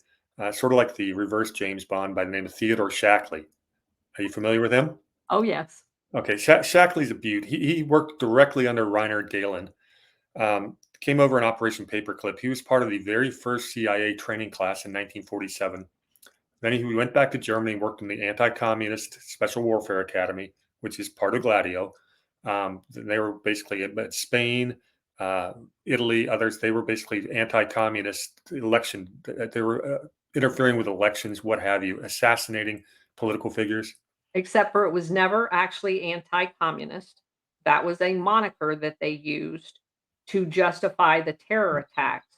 sort of like the reverse James Bond by the name of Theodore Shackley. Are you familiar with him? Oh, yes. Okay, Shackley's a beaut. He worked directly under Reinhard Gehlen. Came over in Operation Paperclip. He was part of the very first CIA training class in 1947. Then he went back to Germany and worked in the Anti-Communist Special Warfare Academy, which is part of Gladio. They were basically at Spain, Italy, others. They were basically anti-communist election. They were interfering with elections, what have you, assassinating political figures. Except for it was never actually anti-communist. That was a moniker that they used to justify the terror attacks.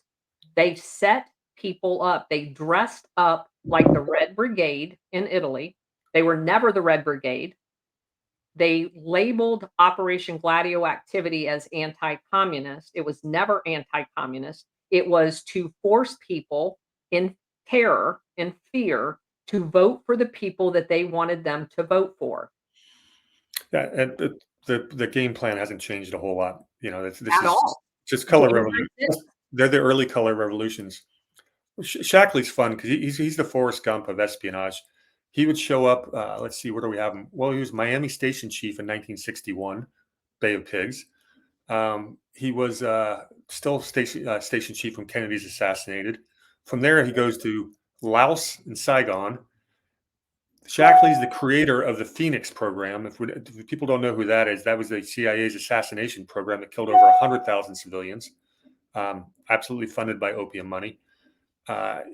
They set people up. They dressed up like the Red Brigade in Italy. They were never the Red Brigade. They labeled Operation Gladio activity as anti-communist. It was never anti-communist. It was to force people in terror and fear to vote for the people that they wanted them to vote for Yeah, and the game plan hasn't changed a whole lot. This at is all. just color January revolution. 6th. They're the early color revolutions. Shackley's fun because he's the Forrest Gump of espionage. He would show up. Let's see, where do we have him? Well, he was Miami Station Chief in 1961, Bay of Pigs. He was still station chief when Kennedy's assassinated. From there, he goes to Laos and Saigon. Shackley's the creator of the Phoenix program. If people don't know who that is, that was the CIA's assassination program that killed over 100,000 civilians, absolutely funded by opium money.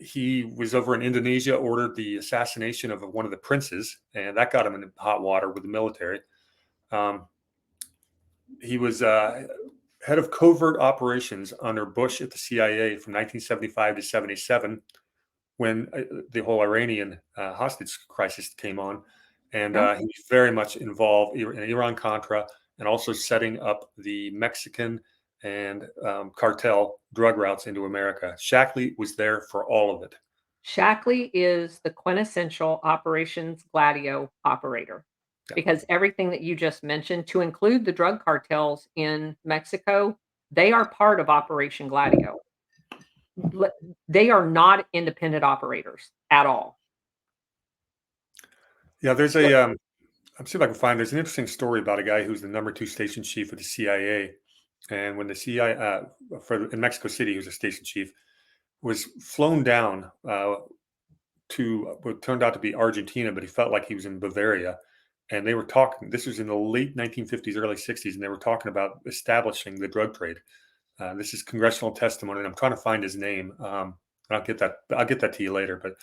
He was over in Indonesia, ordered the assassination of one of the princes, and that got him in hot water with the military. He was head of covert operations under Bush at the CIA from 1975 to 77, when the whole Iranian hostage crisis came on. And Yeah. he was very much involved in Iran Contra and also setting up the Mexican and cartel drug routes into America. Shackley was there for all of it. Shackley is the quintessential Operations Gladio operator Yeah. because everything that you just mentioned, to include the drug cartels in Mexico, they are part of Operation Gladio. Le- They are not independent operators at all. Yeah, there's What? I'm see if I can find, there's an interesting story about a guy who's the number two station chief of the CIA. And when the CIA, in Mexico City, he was a station chief, was flown down to what turned out to be Argentina, but he felt like he was in Bavaria. And they were talking, this was in the late 1950s, early 60s, and they were talking about establishing the drug trade. This is congressional testimony, and I'm trying to find his name. I'll get that to you later. But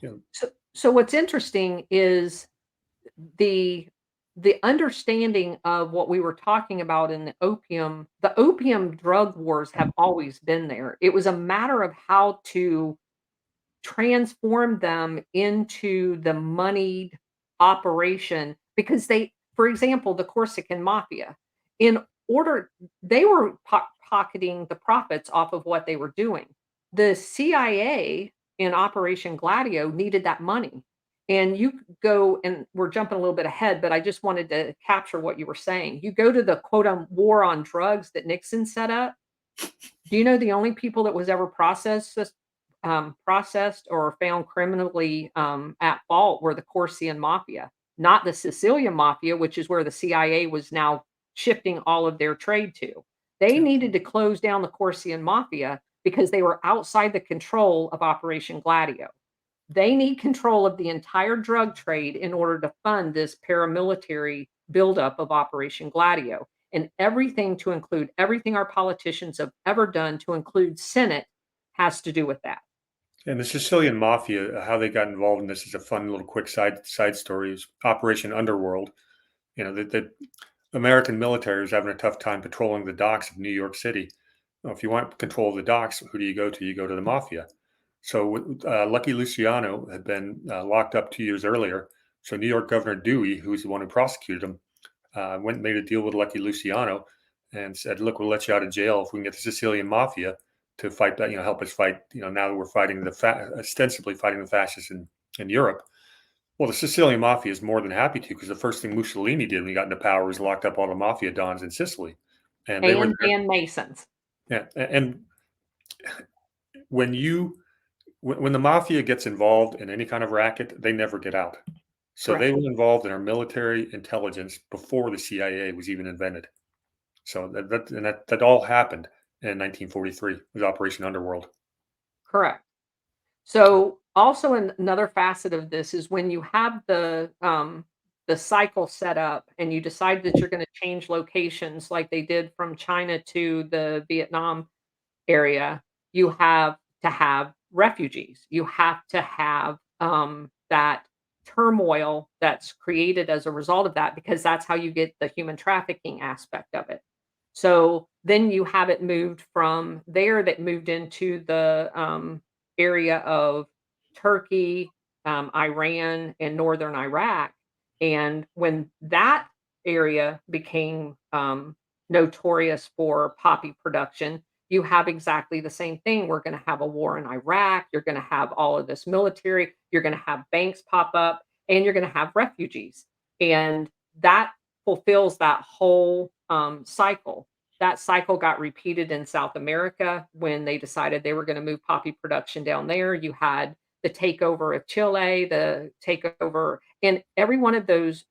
you know, So what's interesting is the the understanding of what we were talking about in the opium drug wars have always been there. It was a matter of how to transform them into the moneyed operation because for example, the Corsican mafia, in order they were pocketing the profits off of what they were doing. The CIA in Operation Gladio needed that money. And you could go, and we're jumping a little bit ahead, but I just wanted to capture what you were saying. You go to the quote war on drugs that Nixon set up. Do you know the only people that was ever processed or found criminally at fault were the Corsican mafia, not the Sicilian mafia, which is where the CIA was now shifting all of their trade to. They yeah. needed to close down the Corsican mafia because they were outside the control of Operation Gladio. They need control of the entire drug trade in order to fund this paramilitary buildup of Operation Gladio. And everything to include everything our politicians have ever done to include Senate has to do with that. And the Sicilian mafia, how they got involved in this is a fun little quick side story. Is Operation Underworld. You know, the American military was having a tough time patrolling the docks of New York City. Well, if you want control of the docks, who do you go to? You go to the mafia. So Lucky Luciano had been locked up 2 years earlier. So New York Governor Dewey, who's the one who prosecuted him, went and made a deal with Lucky Luciano and said, "Look, we'll let you out of jail if we can get the Sicilian mafia to fight that. You know, help us fight. You know, now that we're fighting ostensibly fighting the fascists in Europe." Well, the Sicilian mafia is more than happy to, because the first thing Mussolini did when he got into power was locked up all the mafia dons in Sicily, and they were And there. and Masons. Yeah, and when you when the mafia gets involved in any kind of racket, they never get out. So Correct. they were involved in our military intelligence before the CIA was even invented. So that all happened in 1943 with Operation Underworld. Correct. So, also another facet of this is when you have the cycle set up and you decide that you're gonna change locations like they did from China to the Vietnam area, you have to have refugees. You have to have, that turmoil that's created as a result of that because that's how you get the human trafficking aspect of it. So, then you have it moved from there that moved into the, area of Turkey, Iran, and northern Iraq, and when that area became, notorious for poppy production, you have exactly the same thing. We're going to have a war in Iraq. You're going to have all of this military. You're going to have banks pop up and you're going to have refugees. And that fulfills that whole cycle. That cycle got repeated in South America when they decided they were going to move poppy production down there. You had the takeover of Chile, the takeover, and every one of those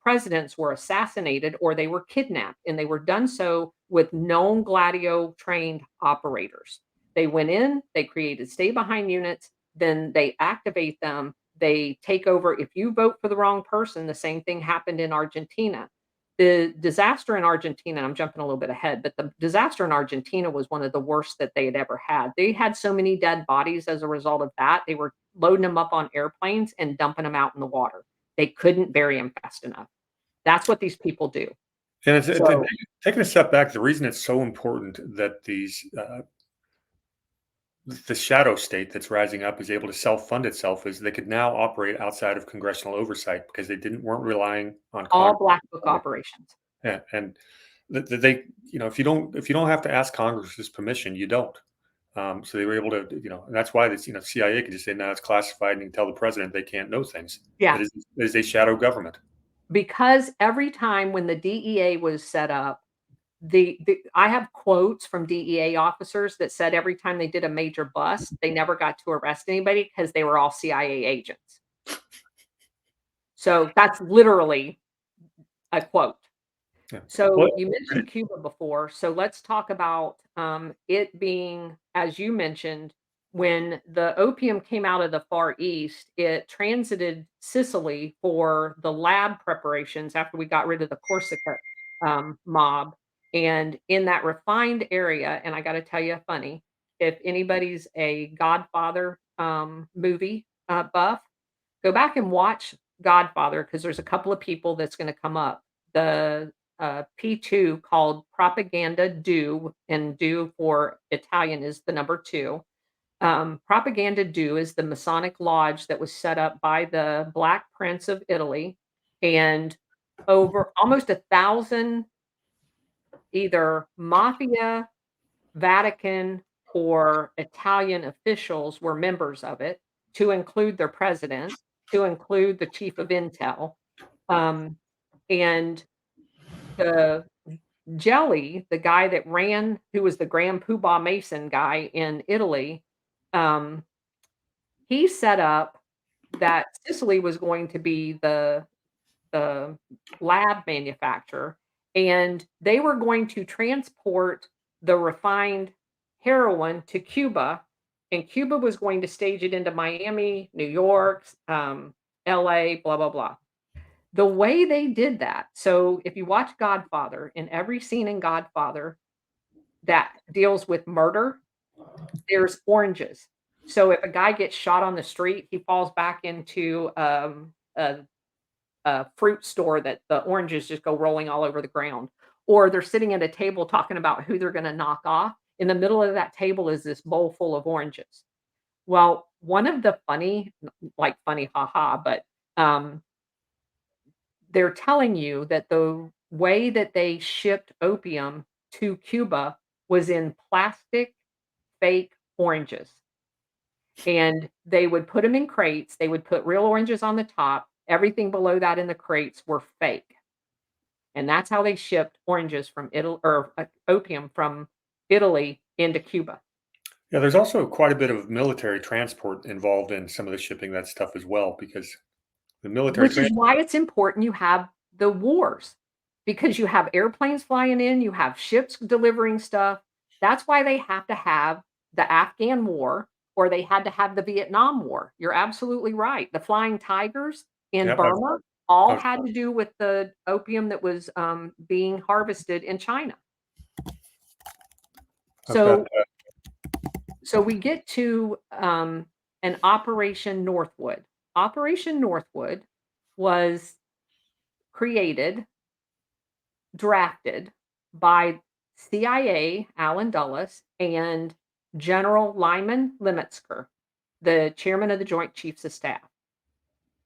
presidents were assassinated or they were kidnapped, and they were done so with known Gladio trained operators. They went in, they created stay behind units, then they activate them, they take over. If you vote for the wrong person, the same thing happened in Argentina. The disaster in Argentina, I'm jumping a little bit ahead, but the disaster in Argentina was one of the worst that they had ever had. They had so many dead bodies as a result of that. They were loading them up on airplanes and dumping them out in the water. They couldn't bury them fast enough. That's what these people do. And So taking a step back, the reason it's so important that the shadow state that's rising up is able to self-fund itself is they could now operate outside of congressional oversight because weren't relying on all Congress. black book operations. Yeah, and they, if you don't have to ask Congress's permission, you don't. So they were able to, and that's why this, CIA can just say, no, it's classified, and you can tell the president they can't know things. Yeah. It is a shadow government. Because every time when the DEA was set up, the I have quotes from DEA officers that said every time they did a major bust, they never got to arrest anybody because they were all CIA agents. So that's literally a quote. Yeah. Well, So you mentioned Cuba before, so let's talk about, it being, as you mentioned, when the opium came out of the Far East, it transited Sicily for the lab preparations after we got rid of the Corsica, mob, and in that refined area, and I gotta tell you funny, if anybody's a Godfather, movie, buff, go back and watch Godfather because there's a couple of people that's gonna come up. The P2 called Propaganda Do, and Do for Italian is the number 2. Propaganda Do is the Masonic lodge that was set up by the Black Prince of Italy, and over almost 1,000 either mafia, Vatican, or Italian officials were members of it, to include their president, to include the chief of intel. And the Jelly, the guy that ran who was the Grand Poobah Mason guy in Italy, um, he set up that Sicily was going to be the lab manufacturer, and they were going to transport the refined heroin to Cuba, and Cuba was going to stage it into Miami, New York, LA, blah, blah, blah. The way they did that, so if you watch Godfather, in every scene in Godfather that deals with murder, there's oranges. So if a guy gets shot on the street, he falls back into, a fruit store that the oranges just go rolling all over the ground. Or they're sitting at a table talking about who they're gonna knock off. In the middle of that table is this bowl full of oranges. Well, one of the funny, like funny, haha, but, they're telling you that the way that they shipped opium to Cuba was in plastic fake oranges. And they would put them in crates, they would put real oranges on the top, everything below that in the crates were fake. And that's how they shipped oranges from Italy or, opium from Italy into Cuba. yeah, there's also quite a bit of military transport involved in some of the shipping that stuff as well, because the military Which is transport. why it's important you have the wars, because you have airplanes flying in, you have ships delivering stuff. That's why they have to have the Afghan war, or they had to have the Vietnam War. You're absolutely right. The Flying Tigers in Yep, Burma all I've, had to do with the opium that was, being harvested in China. I've got So so we get to, an Operation Northwood. Operation Northwood was created, drafted by CIA, Allen Dulles, and General Lyman Lemetsker, the chairman of the Joint Chiefs of Staff.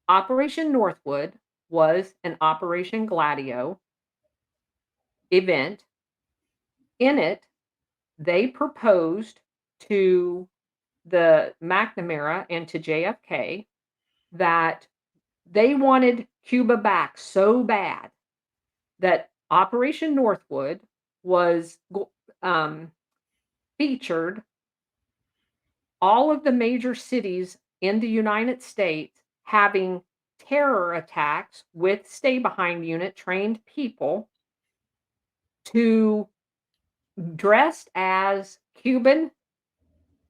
Operation Northwood was an Operation Gladio event. In it, they proposed to the McNamara and to JFK that they wanted Cuba back so bad that Operation Northwood was featured all of the major cities in the United States having terror attacks with stay behind unit trained people to dressed as Cuban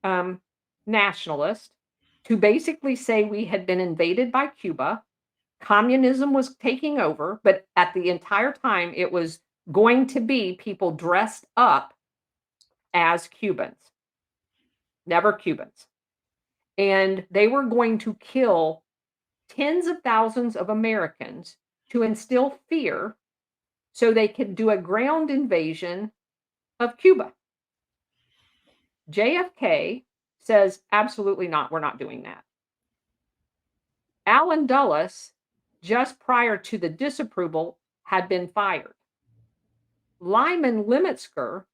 um, nationalists to basically say we had been invaded by Cuba. Communism was taking over, but at the entire time, it was going to be people dressed up as Cubans, never Cubans. And they were going to kill tens of thousands of Americans to instill fear so they could do a ground invasion of Cuba. JFK says, absolutely not, we're not doing that. Allen Dulles, just prior to the disapproval, had been fired. Lyman Lemetsker,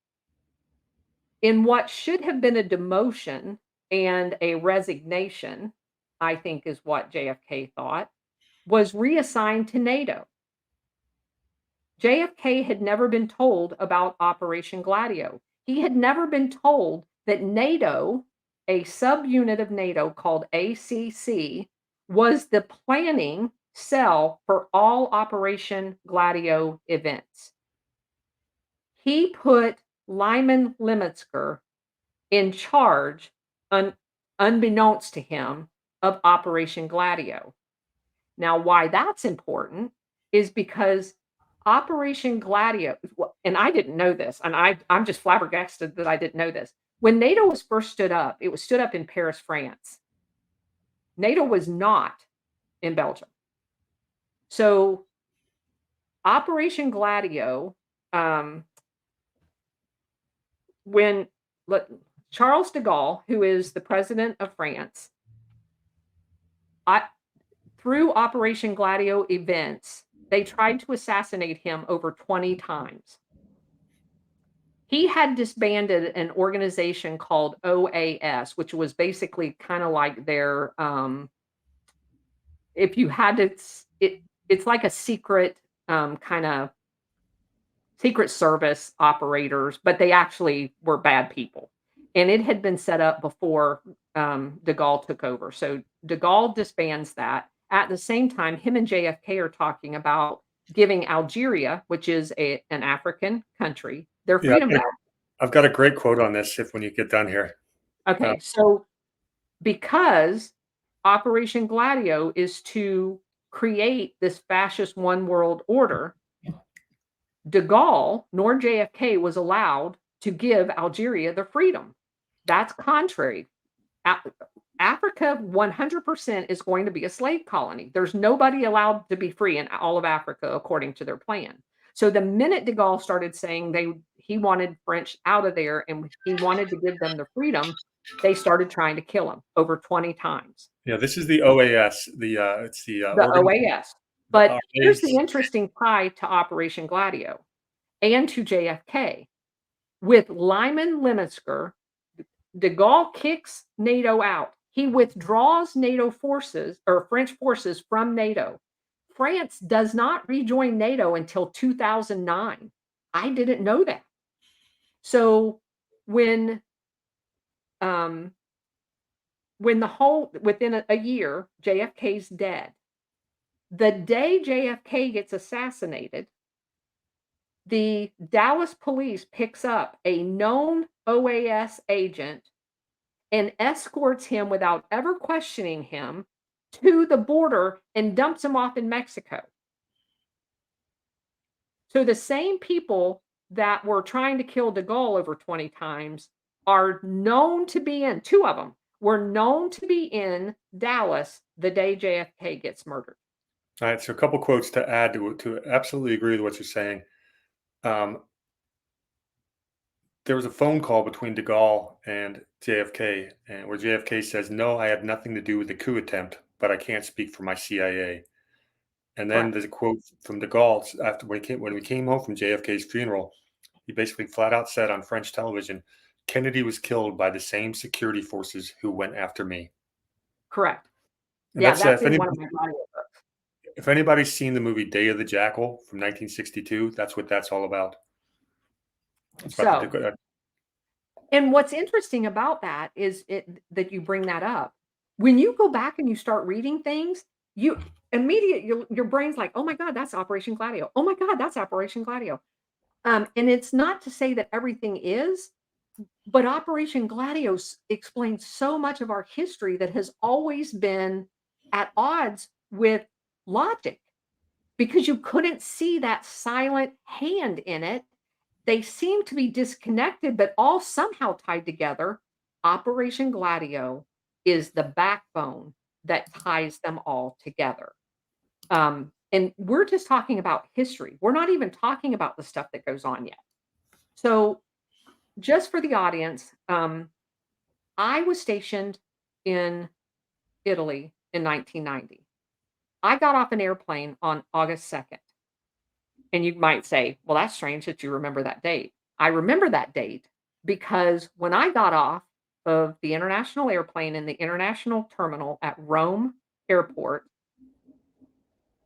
in what should have been a demotion and a resignation, I think is what JFK thought, was reassigned to NATO. JFK had never been told about Operation Gladio. He had never been told that NATO, a subunit of NATO called ACC, was the planning cell for all Operation Gladio events. He put Lyman Lemetsker in charge, unbeknownst to him, of Operation Gladio. Now, why that's important is because Operation Gladio, and I didn't know this, and I'm just flabbergasted that I didn't know this. When NATO was first stood up, it was stood up in Paris, France. NATO was not in Belgium. So Operation Gladio, when Charles de Gaulle, who is the president of France, through Operation Gladio events, they tried to assassinate him over 20 times. He had disbanded an organization called OAS, which was basically kind of like their, if you had to, it's like a secret kind of secret service operators, but they actually were bad people. And it had been set up before de Gaulle took over. So de Gaulle disbands that. At the same time, him and JFK are talking about giving Algeria, which is an African country, their Yeah, freedom back. I've got a great quote on this if when you get done here. Okay, so because Operation Gladio is to create this fascist one world order, de Gaulle nor JFK was allowed to give Algeria the freedom. That's contrary. Africa 100% is going to be a slave colony. There's nobody allowed to be free in all of Africa according to their plan. So the minute de Gaulle started saying he wanted French out of there and he wanted to give them the freedom, they started trying to kill him over 20 times. Yeah, this is the OAS. It's the The OAS. But here's the Armies. interesting tie to Operation Gladio and to JFK. With Lyman Lemetsker, de Gaulle kicks NATO out. He withdraws NATO forces or French forces from NATO. France does not rejoin NATO until 2009. I didn't know that. So when within a year, JFK's dead. The day JFK gets assassinated, the Dallas police picks up a known OAS agent and escorts him without ever questioning him to the border and dumps him off in Mexico. So the same people that were trying to kill de Gaulle over 20 times are known to be in, two of them were known to be in Dallas the day JFK gets murdered. All right, so a couple quotes to add to absolutely agree with what you're saying. There was a phone call between de Gaulle and JFK, and where JFK says, "No, I had nothing to do with the coup attempt, but I can't speak for my CIA." And then Correct. there's a quote from de Gaulle after when we came home from JFK's funeral. He basically flat out said on French television, "Kennedy was killed by the same security forces who went after me." Correct. And Yeah, that's that's in one of my bio books. if anybody's seen the movie Day of the Jackal from 1962, that's what that's all about. It's about So, and what's interesting about that is that you bring that up. When you go back and you start reading things, you your brain's like, "Oh my god, that's Operation Gladio. Oh my god, that's Operation Gladio." And it's not to say that everything is, but Operation Gladio explains so much of our history that has always been at odds with logic because you couldn't see that silent hand in it. They seem to be disconnected, but all somehow tied together. Operation Gladio is the backbone that ties them all together. And we're just talking about history. We're not even talking about the stuff that goes on yet. So, just for the audience, I was stationed in Italy in 1990. I got off an airplane on August 2nd. And you might say, well, that's strange that you remember that date. I remember that date because when I got off of the international airplane in the international terminal at Rome Airport,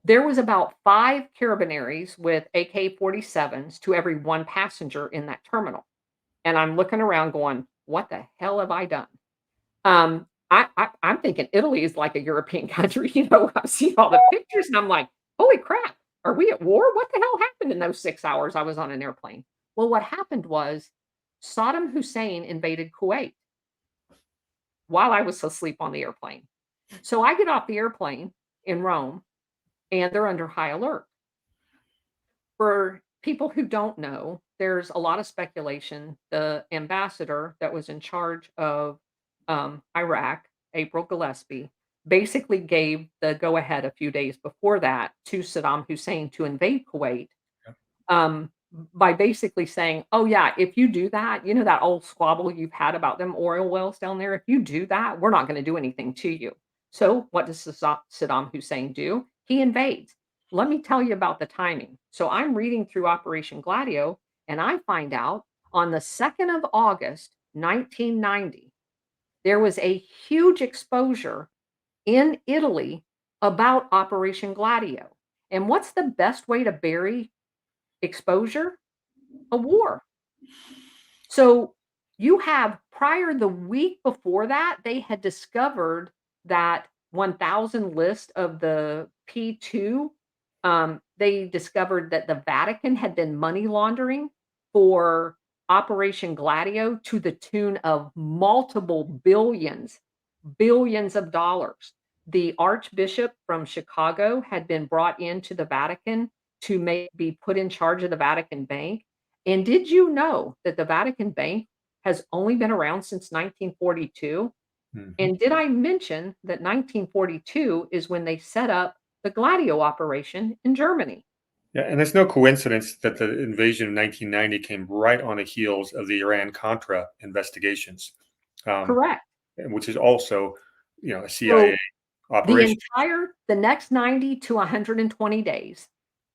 there was about 5 Carabineries with AK-47s to every 1 passenger in that terminal. And I'm looking around going, "What the hell have I done?" I'm thinking Italy is like a European country, I've seen all the pictures and I'm like, "Holy crap, are we at war? What the hell happened in those 6 hours I was on an airplane?" Well, what happened was Saddam Hussein invaded Kuwait while I was asleep on the airplane. So I get off the airplane in Rome, and they're under high alert. For people who don't know, there's a lot of speculation. The ambassador that was in charge of Iraq, April Gillespie, basically gave the go ahead a few days before that to Saddam Hussein to invade Kuwait um, by basically saying, "Oh yeah, if you do that, that old squabble you've had about them oil wells down there. If you do that, we're not going to do anything to you." So what does Saddam Hussein do? He invades. Let me tell you about the timing. So I'm reading through Operation Gladio, and I find out on the 2nd of August, 1990, there was a huge exposure in Italy about Operation Gladio. And what's the best way to bury exposure? A war. So you have prior the week before that, they had discovered that 1,000 list of the P2. They discovered that the Vatican had been money laundering for Operation Gladio to the tune of multiple billions of dollars. The Archbishop from Chicago had been brought into the Vatican to be put in charge of the Vatican Bank. And did you know that the Vatican Bank has only been around since 1942? Mhm. And did I mention that 1942 is when they set up the Gladio operation in Germany? Yeah, and it's no coincidence that the invasion of 1990 came right on the heels of the Iran-Contra investigations, um, Correct. which is also, a CIA So operation. the next 90 to 120 days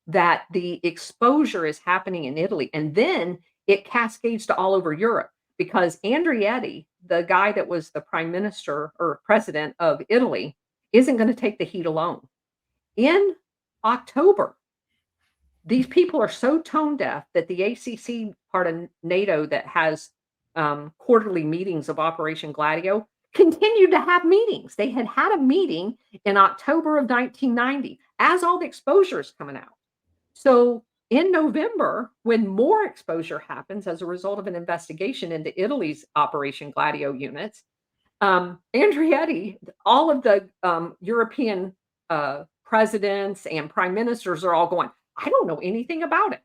that the exposure is happening in Italy, and then it cascades to all over Europe because Andreetti, the guy that was the prime minister or president of Italy, isn't gonna take the heat alone. In October, these people are so tone deaf that the ACC part of NATO that has quarterly meetings of Operation Gladio continued to have meetings. They had had a meeting in October of 1990 as all the exposure is coming out. So in November, when more exposure happens as a result of an investigation into Italy's Operation Gladio units, Andreetti, all of the European presidents and prime ministers are all going, "I don't know anything about it."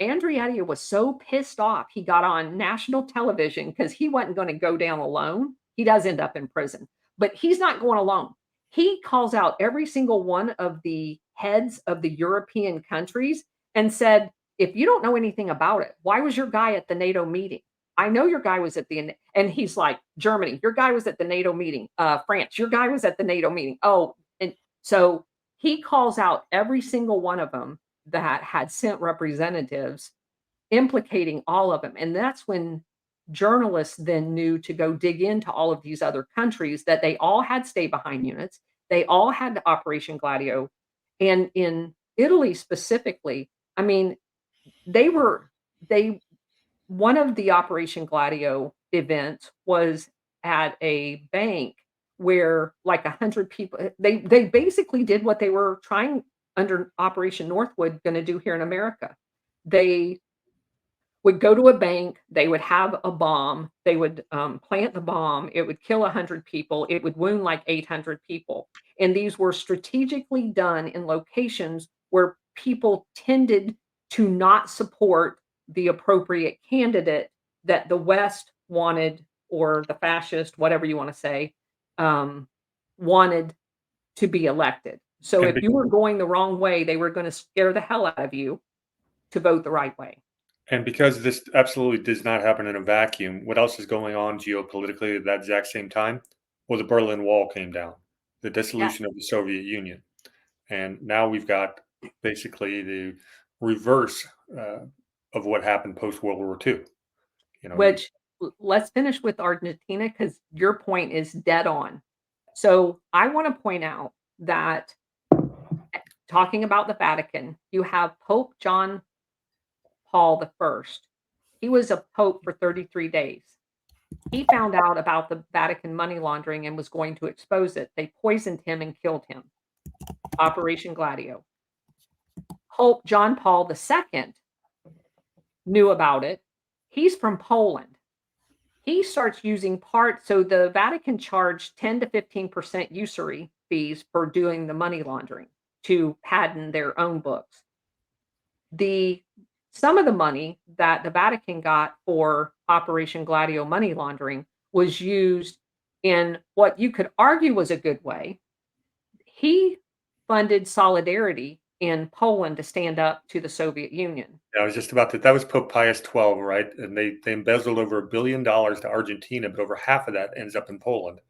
Andreetti was so pissed off, he got on national television because he wasn't going to go down alone. He does end up in prison, but he's not going alone. He calls out every single one of the heads of the European countries and said, "If you don't know anything about it, why was your guy at the NATO meeting? I know your guy was at the," and he's like, "Germany, your guy was at the NATO meeting. France, your guy was at the NATO meeting." Oh, and so he calls out every single one of them that had sent representatives implicating all of them. And that's when journalists then knew to go dig into all of these other countries that they all had stay behind units. They all had Operation Gladio. And in Italy specifically, I mean, they were they one of the Operation Gladio events was at a bank where like 100 people they basically did what they were trying under Operation Northwood gonna do here in America. They would go to a bank, they would have a bomb, they would, plant the bomb, it would kill 100 people, it would wound like 800 people, and these were strategically done in locations where people tended to not support the appropriate candidate that the West wanted or the fascist, whatever you wanna say, um, wanted to be elected. So And if you were going the wrong way, they were going to scare the hell out of you to vote the right way. And because this absolutely does not happen in a vacuum, what else is going on geopolitically at that exact same time? Well, the Berlin Wall came down, the Yeah. dissolution of the Soviet Union. And now we've got basically the reverse uh, of what happened post World War II. You know, you, Which let's finish with Argentina because your point is dead on. So I want to point out that talking about the Vatican, you have Pope John Paul the First. He was a pope for 33 days. He found out about the Vatican money laundering and was going to expose it. They poisoned him and killed him. Operation Gladio. Pope John Paul II knew about it. He's from Poland. He starts using part so the Vatican charged 10 to 15% usury fees for doing the money laundering to patent their own books. The some of the money that the Vatican got for Operation Gladio money laundering was used in what you could argue was a good way. He funded solidarity in Poland to stand up to the Soviet Union. I was just about to. That was Pope Pius XII, right? And they embezzled over $1 billion to Argentina, but over half of that ends up in Poland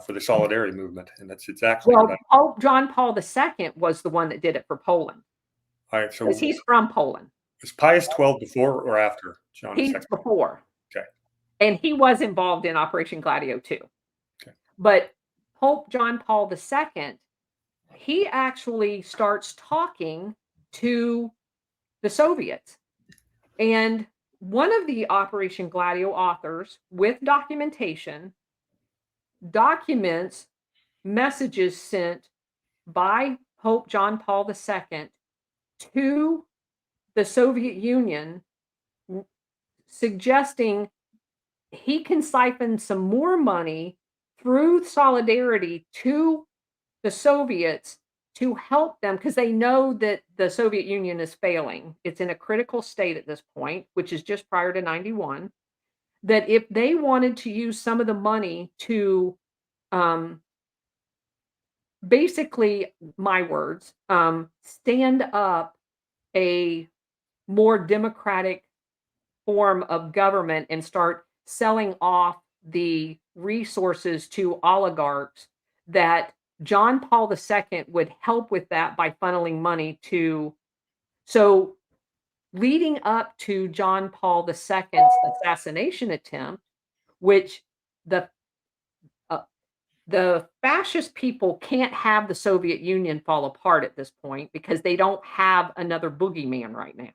for the solidarity movement, and that's exactly what I. Well, Pope John Paul II was the one that did it for Poland All right, because so he's from Poland. was Pius XII before or after John He's II? before, Okay, and he was involved in Operation Gladio too. okay. But Pope John Paul II, he actually starts talking to the Soviets. And one of the Operation Gladio authors, with documentation, documents messages sent by Pope John Paul II to the Soviet Union suggesting he can siphon some more money through solidarity to the Soviets to help them because they know that the Soviet Union is failing. It's in a critical state at this point, which is just prior to 91. That if they wanted to use some of the money to um, basically, my words, stand up a more democratic form of government and start selling off the resources to oligarchs that John Paul II would help with that by funneling money to so leading up to John Paul II's assassination attempt, which the uh, the fascist people can't have the Soviet Union fall apart at this point because they don't have another boogeyman right now.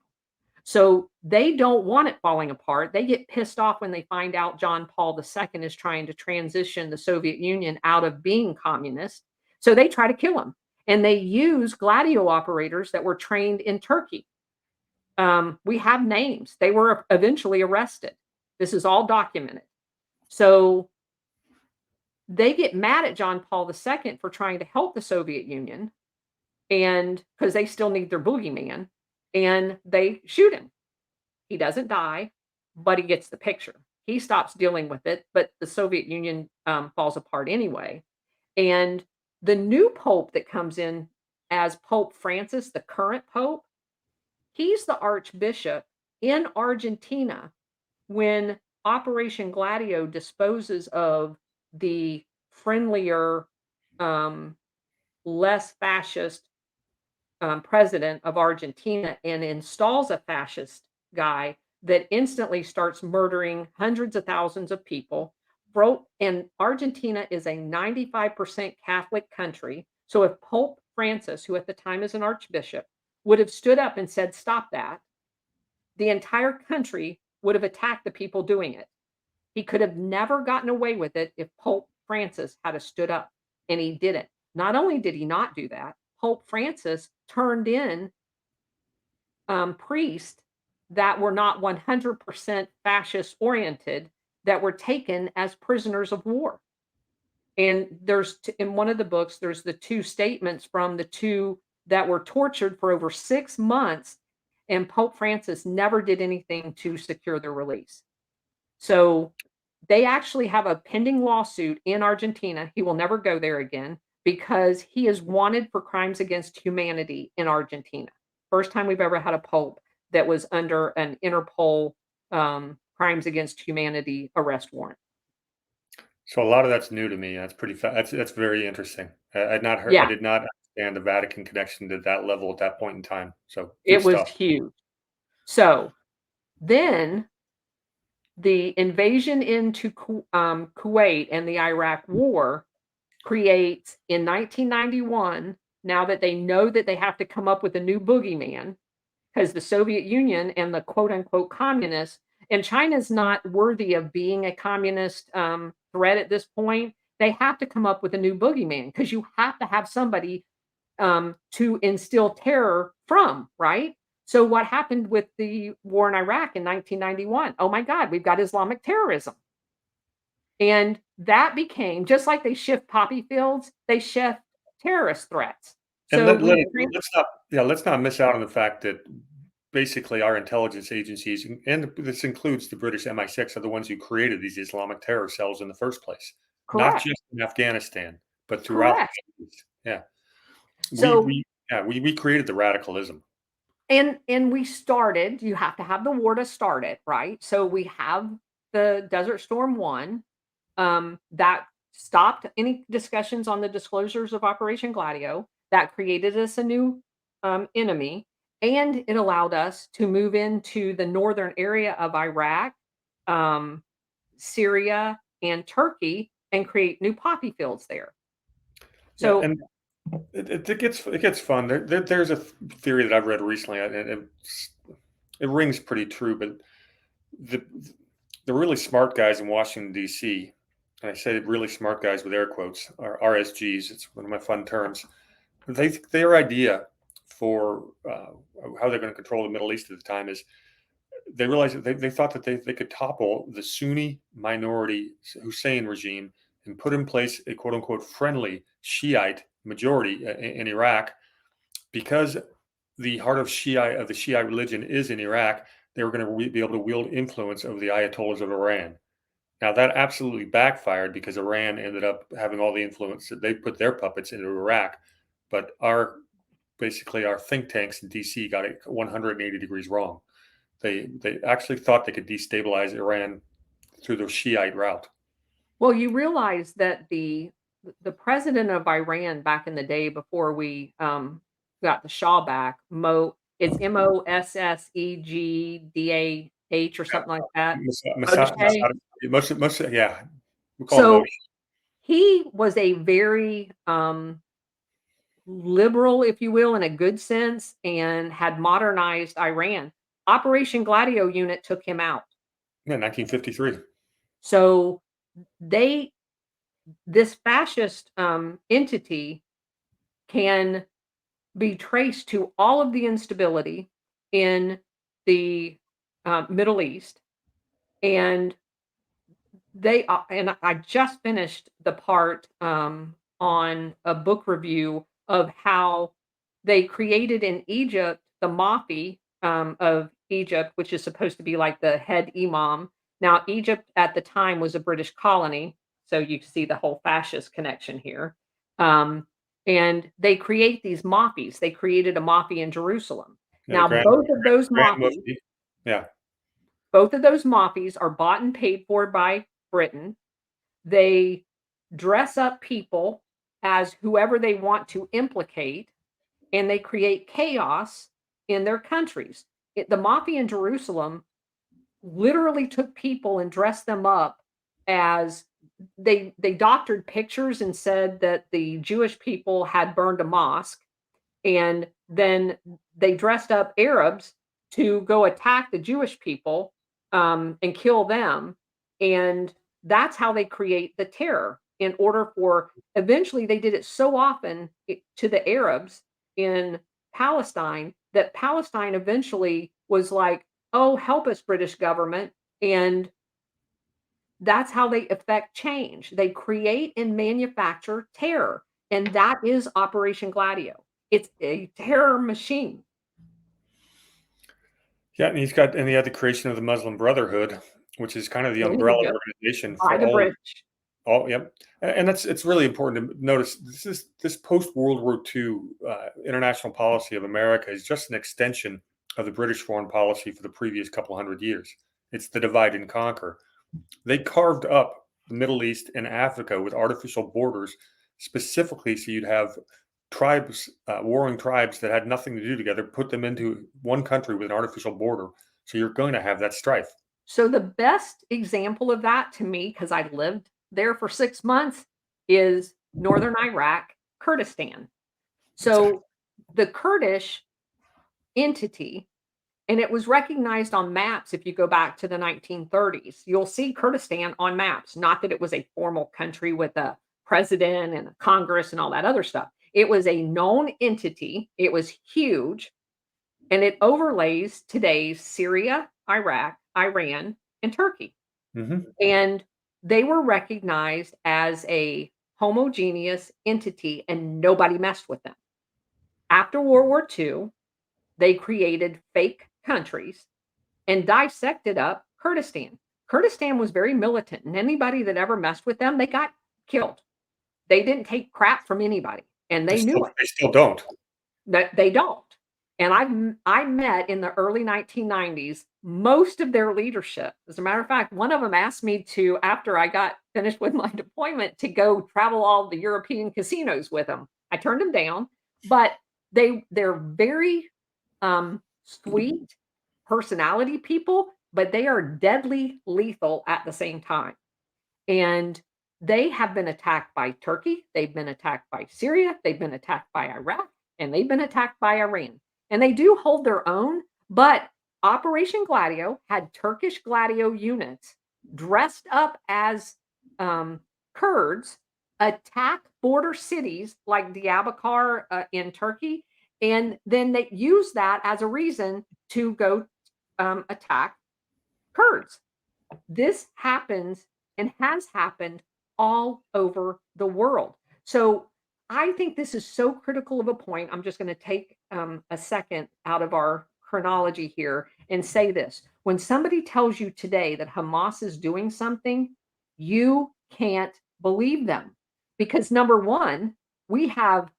So they don't want it falling apart. They get pissed off when they find out John Paul II is trying to transition the Soviet Union out of being communist. So they try to kill him. And they use Gladio operators that were trained in Turkey. We have names. They were eventually arrested. This is all documented. So they get mad at John Paul II for trying to help the Soviet Union and because they still need their boogeyman and they shoot him. He doesn't die, but he gets the picture. He stops dealing with it, but the Soviet Union falls apart anyway. And the new pope that comes in as Pope Francis, the current pope, he's the archbishop in Argentina when Operation Gladio disposes of the friendlier, um, less fascist president of Argentina and installs a fascist guy that instantly starts murdering hundreds of thousands of people. And Argentina is a 95% Catholic country. So if Pope Francis, who at the time is an archbishop, would have stood up and said, "Stop that," the entire country would have attacked the people doing it. He could have never gotten away with it if Pope Francis had stood up, and he didn't. Not only did he not do that, Pope Francis turned in priests that were not 100% fascist oriented that were taken as prisoners of war. And in one of the books, there's the two statements from the two that were tortured for over 6 months, and Pope Francis never did anything to secure their release. So they actually have a pending lawsuit in Argentina. He will never go there again. because he is wanted for crimes against humanity in Argentina. First time we've ever had a pope that was under an Interpol crimes against humanity arrest warrant. So a lot of that's new to me. That's pretty. That's very interesting. I'd not heard. I Yeah, did not understand the Vatican connection to that level at that point in time. So good it was stuff. huge. So then the invasion into Kuwait and the Iraq War creates in 1991, now that they know that they have to come up with a new boogeyman, because the Soviet Union and the quote unquote communists, and China's not worthy of being a communist threat at this point. They have to come up with a new boogeyman because you have to have somebody to instill terror from, right? So, what happened with the war in Iraq in 1991? Oh my God, we've got Islamic terrorism. And that became just like they shift poppy fields, they shift terrorist threats. And So, let's not miss out on the fact that basically our intelligence agencies, and this includes the British MI6, are the ones who created these Islamic terror cells in the first place, not correct, just in Afghanistan, but throughout the correct. Middle East. Yeah, So, we created the radicalism. and we started, you have to have the war to start it, right? So we have the Desert Storm 1, that stopped any discussions on the disclosures of Operation Gladio. That created us a new, enemy, and it allowed us to move into the northern area of Iraq, um, Syria, and Turkey, and create new poppy fields there. Yeah, So and it gets fun. There's a theory that I've read recently, and it rings pretty true. But the the really smart guys in Washington D.C., and I say really smart guys with air quotes, are RSGs. It's one of my fun terms. Their idea for how they're going to control the Middle East at the time is they realized that they thought that they could topple the Sunni minority Hussein regime and put in place a quote unquote friendly Shiite majority in Iraq because the heart of the Shiite religion is in Iraq. They were going to be able to wield influence over the Ayatollahs of Iran. Now that absolutely backfired because Iran ended up having all the influence that they put their puppets into Iraq, but our think tanks in DC got it 180 degrees wrong. They actually thought they could destabilize Iran through the Shiite route. well, you realize that the president of Iran back in the day before we, got the Shah back, it's Mossegdah or something like that. Moshe. Yeah, we call them So, Moshe. he was a very, liberal, if you will, in a good sense, and had modernized Iran. Operation Gladio unit took him out. Yeah, 1953. So, they this fascist, entity can be traced to all of the instability in the, Middle East, and I just finished the part, on a book review of how they created in Egypt the Mahdi, of Egypt, which is supposed to be like the head imam. Now, Egypt at the time was a British colony, so you see the whole fascist connection here. Um, and they create these Mahdis. They created a Mahdi in Jerusalem. Yeah, Now, Grand Mufti. Yeah, both of those Mahdis are bought and paid for by Britain. They dress up people as whoever they want to implicate, and they create chaos in their countries. The mafia in Jerusalem literally took people and dressed them up as they doctored pictures and said that the Jewish people had burned a mosque, and then they dressed up Arabs to go attack the Jewish people, and kill them. And that's how they create the terror. In order for eventually, they did it so often to the Arabs in Palestine that Palestine eventually was like, "Oh, help us, British government!" And that's how they affect change. They create and manufacture terror, and that is Operation Gladio. It's a terror machine. yeah, and he had the creation of the Muslim Brotherhood, which is kind of the There you umbrella go. organization By for the all. British. Oh, yep. And that's it's really important to notice this post World War II international policy of America is just an extension of the British foreign policy for the previous couple hundred years. It's the divide and conquer. They carved up the Middle East and Africa with artificial borders, specifically so you'd have tribes, warring tribes that had nothing to do together, put them into one country with an artificial border. So you're going to have that strife. So the best example of that to me, because I lived there for 6 months, is Northern Iraq, Kurdistan. Exactly. So the Kurdish entity, and it was recognized on maps if you go back to the 1930s. You'll see Kurdistan on maps, not that it was a formal country with a president and a Congress and all that other stuff. It was a known entity, it was huge, and it overlays today's Syria, Iraq, Iran, and Turkey. Hmm. And they were recognized as a homogeneous entity and nobody messed with them. After World War II, they created fake countries and dissected up Kurdistan. Kurdistan was very militant, and anybody that ever messed with them, they got killed. They didn't take crap from anybody, and They they still knew it. they still don't. That they don't. And I met in the early 1990s most of their leadership. As a matter of fact, one of them asked me to, after I got finished with my deployment, to go travel all the European casinos with them. I turned them down, but they're very sweet personality people, but they are deadly lethal at the same time. And they have been attacked by Turkey, they've been attacked by Syria, they've been attacked by Iraq, and they've been attacked by Iran. And they do hold their own, but Operation Gladio had Turkish Gladio units dressed up as Kurds attack border cities like Diyarbakir in Turkey, and then they use that as a reason to go attack Kurds. This happens and has happened all over the world. So I think this is so critical of a point. I'm just going to take a second out of our chronology here and say this. When somebody tells you today that Hamas is doing something, you can't believe them. Because number one, we have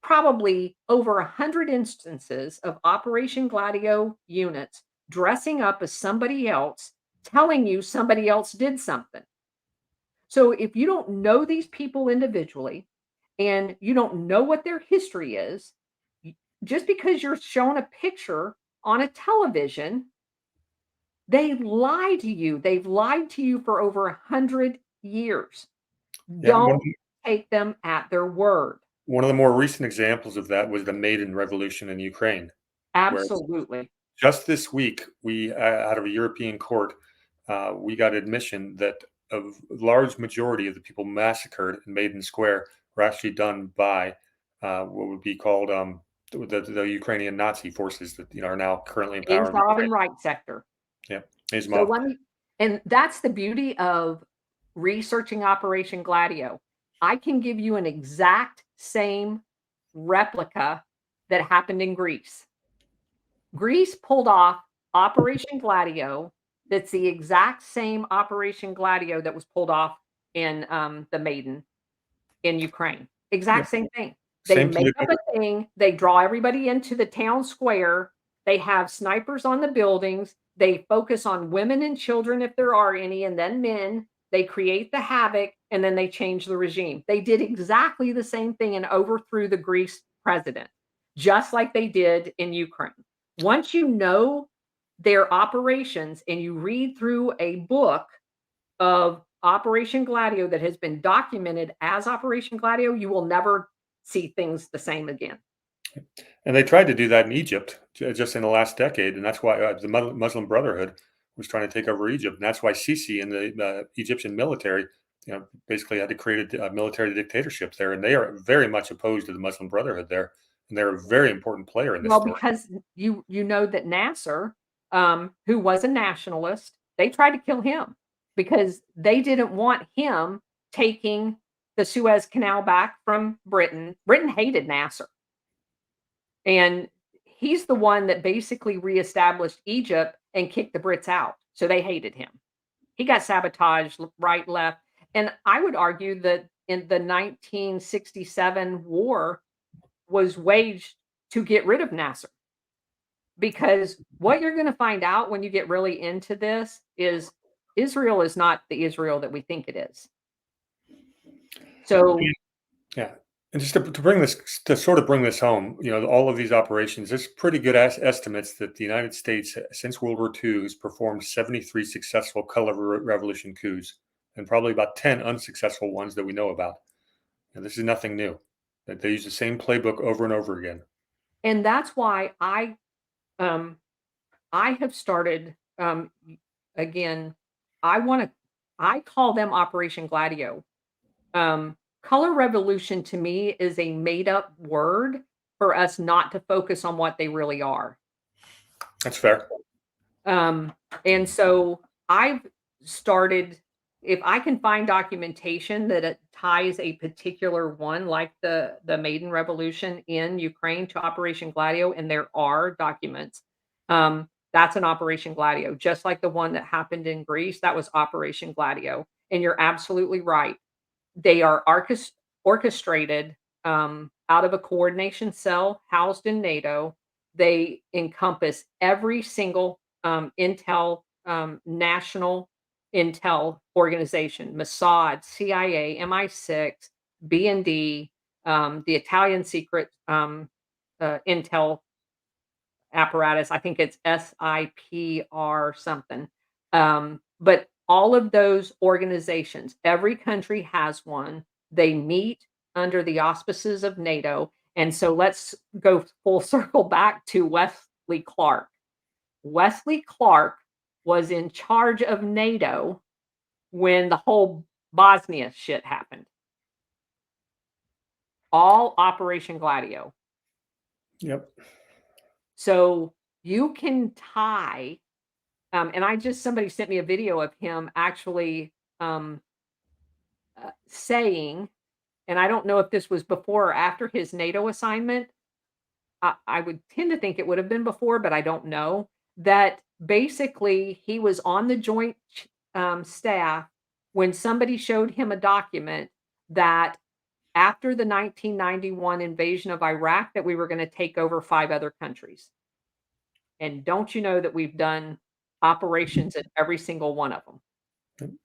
probably over 100 instances of Operation Gladio units dressing up as somebody else, telling you somebody else did something. So if you don't know these people individually and you don't know what their history is, just because you're shown a picture on a television, they lie to you. They've lied to you for over 100 years. Yeah, Don't take them at their word. one of the more recent examples of that was the Maidan Revolution in Ukraine, where Absolutely. just this week we out of a European court we got admission that a large majority of the people massacred in Maidan Square were actually done by what would be called the Ukrainian Nazi forces that are now currently in power in Azov Ukraine. and right sector. Yeah, So Izmail. let me and that's the beauty of researching Operation Gladio. I can give you an exact same replica that happened in Greece. Greece pulled off Operation Gladio that's the exact same Operation Gladio that was pulled off in, the Maiden in Ukraine. Yeah, Exact same thing. They same make up political. a thing, they draw everybody into the town square, they have snipers on the buildings, they focus on women and children if there are any, and then men. They create the havoc, and then they change the regime. They did exactly the same thing and overthrew the Greece president, just like they did in Ukraine. Once you know their operations and you read through a book of Operation Gladio that has been documented as Operation Gladio, you will never see things the same again. And they tried to do that in Egypt just in the last decade, and that's why the Muslim Brotherhood was trying to take over Egypt, and that's why Sisi and the Egyptian military, basically had to create a military dictatorship there, and they are very much opposed to the Muslim Brotherhood there, and they're a very important player in this Well, story. because you know that Nasser, who was a nationalist, they tried to kill him because they didn't want him taking the Suez Canal back from Britain. Britain hated Nasser. And he's the one that basically reestablished Egypt and kicked the Brits out. So they hated him. He got sabotaged right, left. And I would argue that in the 1967 war was waged to get rid of Nasser, because what you're going to find out when you get really into this is Israel is not the Israel that we think it is. So, Yeah. And just to bring this, to sort of bring this home, all of these operations, there's pretty good estimates that the United States, since World War II, has performed 73 successful color revolution coups and probably about 10 unsuccessful ones that we know about. And this is nothing new. That they use the same playbook over and over again. and that's why um I have started again, I want to I call them Operation Gladio. Color revolution to me is a made up word for us not to focus on what they really are. That's fair. Um, and so I've started, if I can find documentation that it ties a particular one, like the Maiden Revolution in Ukraine, to Operation Gladio, and there are documents. That's an Operation Gladio, just like the one that happened in Greece. That was Operation Gladio, and you're absolutely right. They are orchestrated, out of a coordination cell housed in NATO. They encompass every single, national intel organization: Mossad, CIA, MI6, BND, the Italian secret, intel apparatus. I think it's SIPR something. But all of those organizations, every country has one. They meet under the auspices of NATO. And so let's go full circle back to Wesley Clark. Wesley Clark was in charge of NATO when the whole Bosnia shit happened. All Operation Gladio. Yep. So you can tie. And somebody sent me a video of him actually, saying, and I don't know if this was before or after his NATO assignment. I would tend to think it would have been before, but I don't know. That basically he was on the joint staff when somebody showed him a document that after the 1991 invasion of Iraq, that we were going to take over 5 other countries. And don't you know that we've done operations in every single one of them?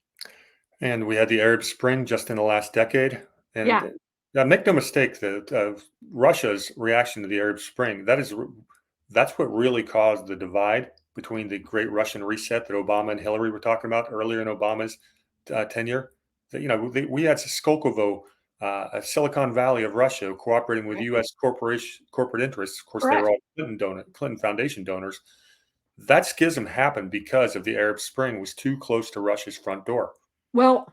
And we had the Arab Spring just in the last decade. And Yeah, make no mistake that Russia's reaction to the Arab Spring, that's what really caused the divide between the Great Russian Reset that Obama and Hillary were talking about earlier in Obama's tenure. That, we had Skolkovo, a Silicon Valley of Russia, cooperating with right, U.S. corporate interests. Of course, they were correct. all Clinton Foundation donors. That schism happened because of the Arab Spring was too close to Russia's front door. Well,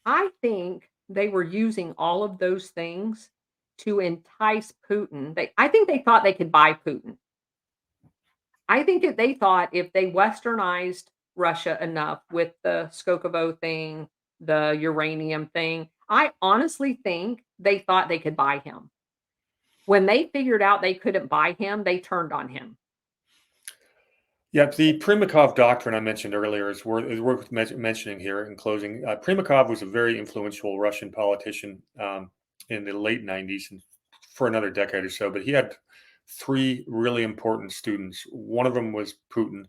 I think they were using all of those things to entice Putin. I think they thought they could buy Putin. I think that they thought if they westernized Russia enough with the Skokovo thing, the uranium thing, I honestly think they thought they could buy him. When they figured out they couldn't buy him, they turned on him. Yeah, the Primakov doctrine I mentioned earlier is worth mentioning here in closing. Primakov was a very influential Russian politician in the late 90s and for another decade or so, but he had three really important students. One of them was Putin.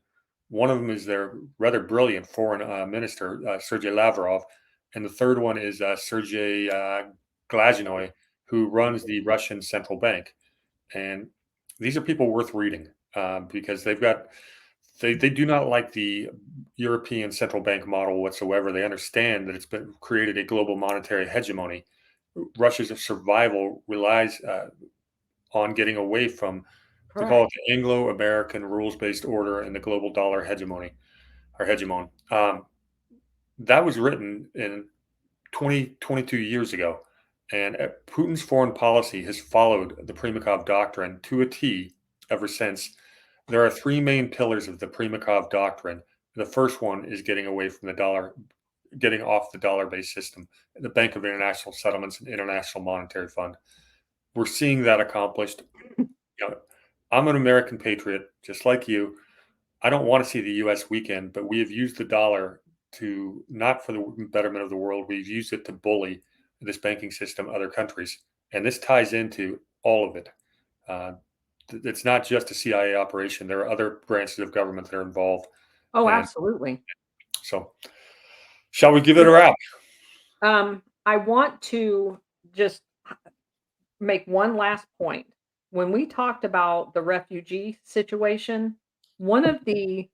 One of them is their rather brilliant foreign minister, Sergei Lavrov. And the third one is Sergei Glazhnoy, who runs the Russian central bank. And these are people worth reading because they do not like the European central bank model whatsoever. They understand that it's been created a global monetary hegemony. Russia's survival relies on getting away from, they call it Correct. the Anglo-American rules-based order and the global dollar hegemony or hegemon. That was written in 22 years ago. And Putin's foreign policy has followed the Primakov doctrine to a T ever since. There are three main pillars of the Primakov doctrine. The first one is getting away from the dollar, getting off the dollar-based system, the Bank of International Settlements and International Monetary Fund. We're seeing that accomplished. You know, I'm an American patriot, just like you. I don't want to see the U.S. weaken, but we have used the dollar to not for the betterment of the world. We've used it to bully this banking system, other countries. And this ties into all of it. Uh, it's not just a CIA operation. There are other branches of government that are involved. Oh, And absolutely. so, shall we give it You a know, wrap? I want to just make one last point. When we talked about the refugee situation, one of the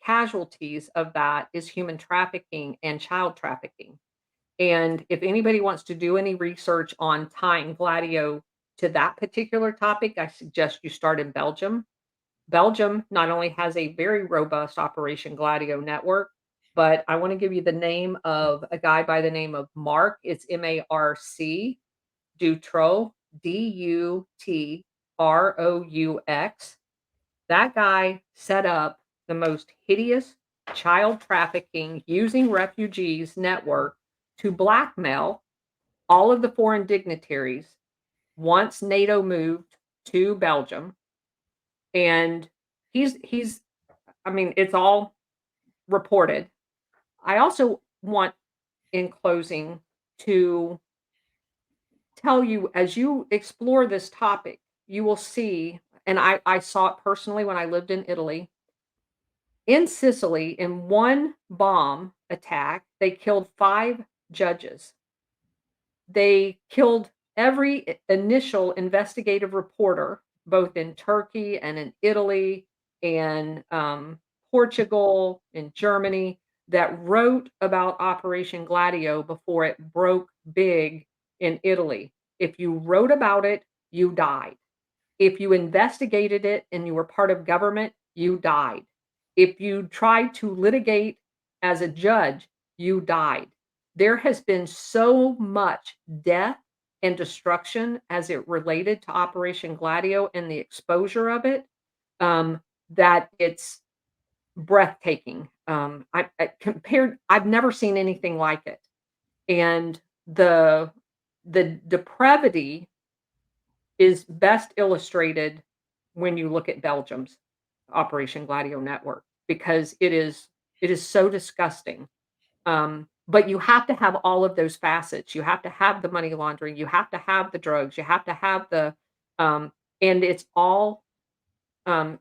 casualties of that is human trafficking and child trafficking. And if anybody wants to do any research on tying Gladio to that particular topic, I suggest you start in Belgium. Belgium not only has a very robust Operation Gladio network, but I want to give you the name of a guy by the name of Mark. It's Marc Dutroux, Dutroux. That guy set up the most hideous child trafficking using refugees network to blackmail all of the foreign dignitaries once NATO moved to Belgium. And he's I mean, it's all reported. I also want in closing to tell you as you explore this topic, you will see, and I saw it personally when I lived in Italy. In Sicily, in one bomb attack, they killed 5 judges. They killed every initial investigative reporter, both in Turkey and in Italy and Portugal and Germany, that wrote about Operation Gladio before it broke big in Italy. If you wrote about it, you died. If you investigated it and you were part of government, you died. If you tried to litigate as a judge, you died. There has been so much death and destruction as it related to Operation Gladio and the exposure of it, that it's breathtaking. I've never seen anything like it. And the depravity is best illustrated when you look at Belgium's Operation Gladio network because it is so disgusting. But you have to have all of those facets. You have to have the money laundering, you have to have the drugs, you have to have the um, and it's all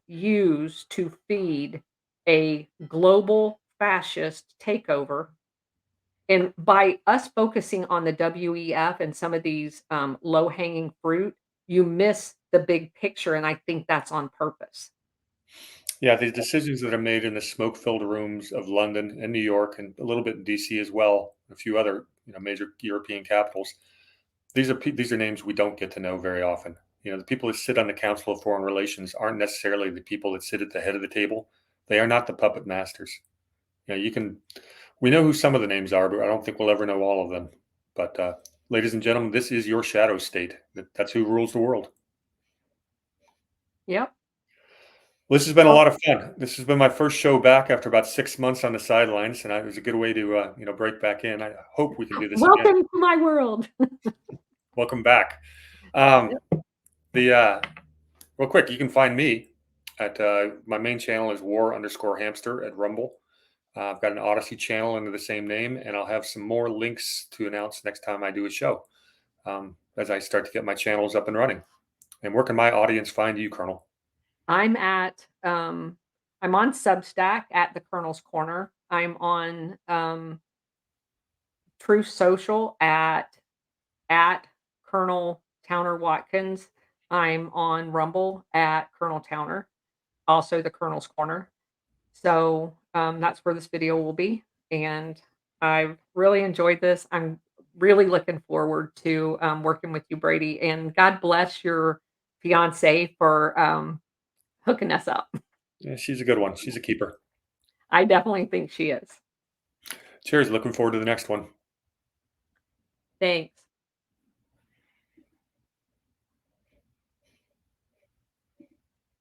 used to feed a global fascist takeover. And by us focusing on the WEF and some of these low hanging fruit, you miss the big picture. And I think that's on purpose. Yeah, the decisions that are made in the smoke-filled rooms of London and New York, and a little bit in DC as well, a few other major European capitals. These are names we don't get to know very often. The people that sit on the Council of Foreign Relations aren't necessarily the people that sit at the head of the table. They are not the puppet masters. We know who some of the names are, but I don't think we'll ever know all of them. But ladies and gentlemen, this is your shadow state. That's who rules the world. Yep. Well, this has been a Well, lot of fun. This has been my first show back after about 6 months on the sidelines, and it was a good way to break back in. I hope we can do this again. welcome to my world. Welcome back. Um, the Real quick, you can find me at my main channel is war_hamster at Rumble. I've got an Odyssey channel under the same name, and I'll have some more links to announce next time I do a show as I start to get my channels up and running. And where can my audience find you, Colonel? I'm at I'm on Substack at the Colonel's Corner. I'm on Truth Social at Colonel Towner-Watkins. I'm on Rumble at Colonel Towner, also the Colonel's Corner. So that's where this video will be. And I've really enjoyed this. I'm really looking forward to working with you, Brady. And God bless your fiance for hooking us up. Yeah, she's a good one. She's a keeper. I definitely think she is. Cheers. Looking forward to the next one. Thanks.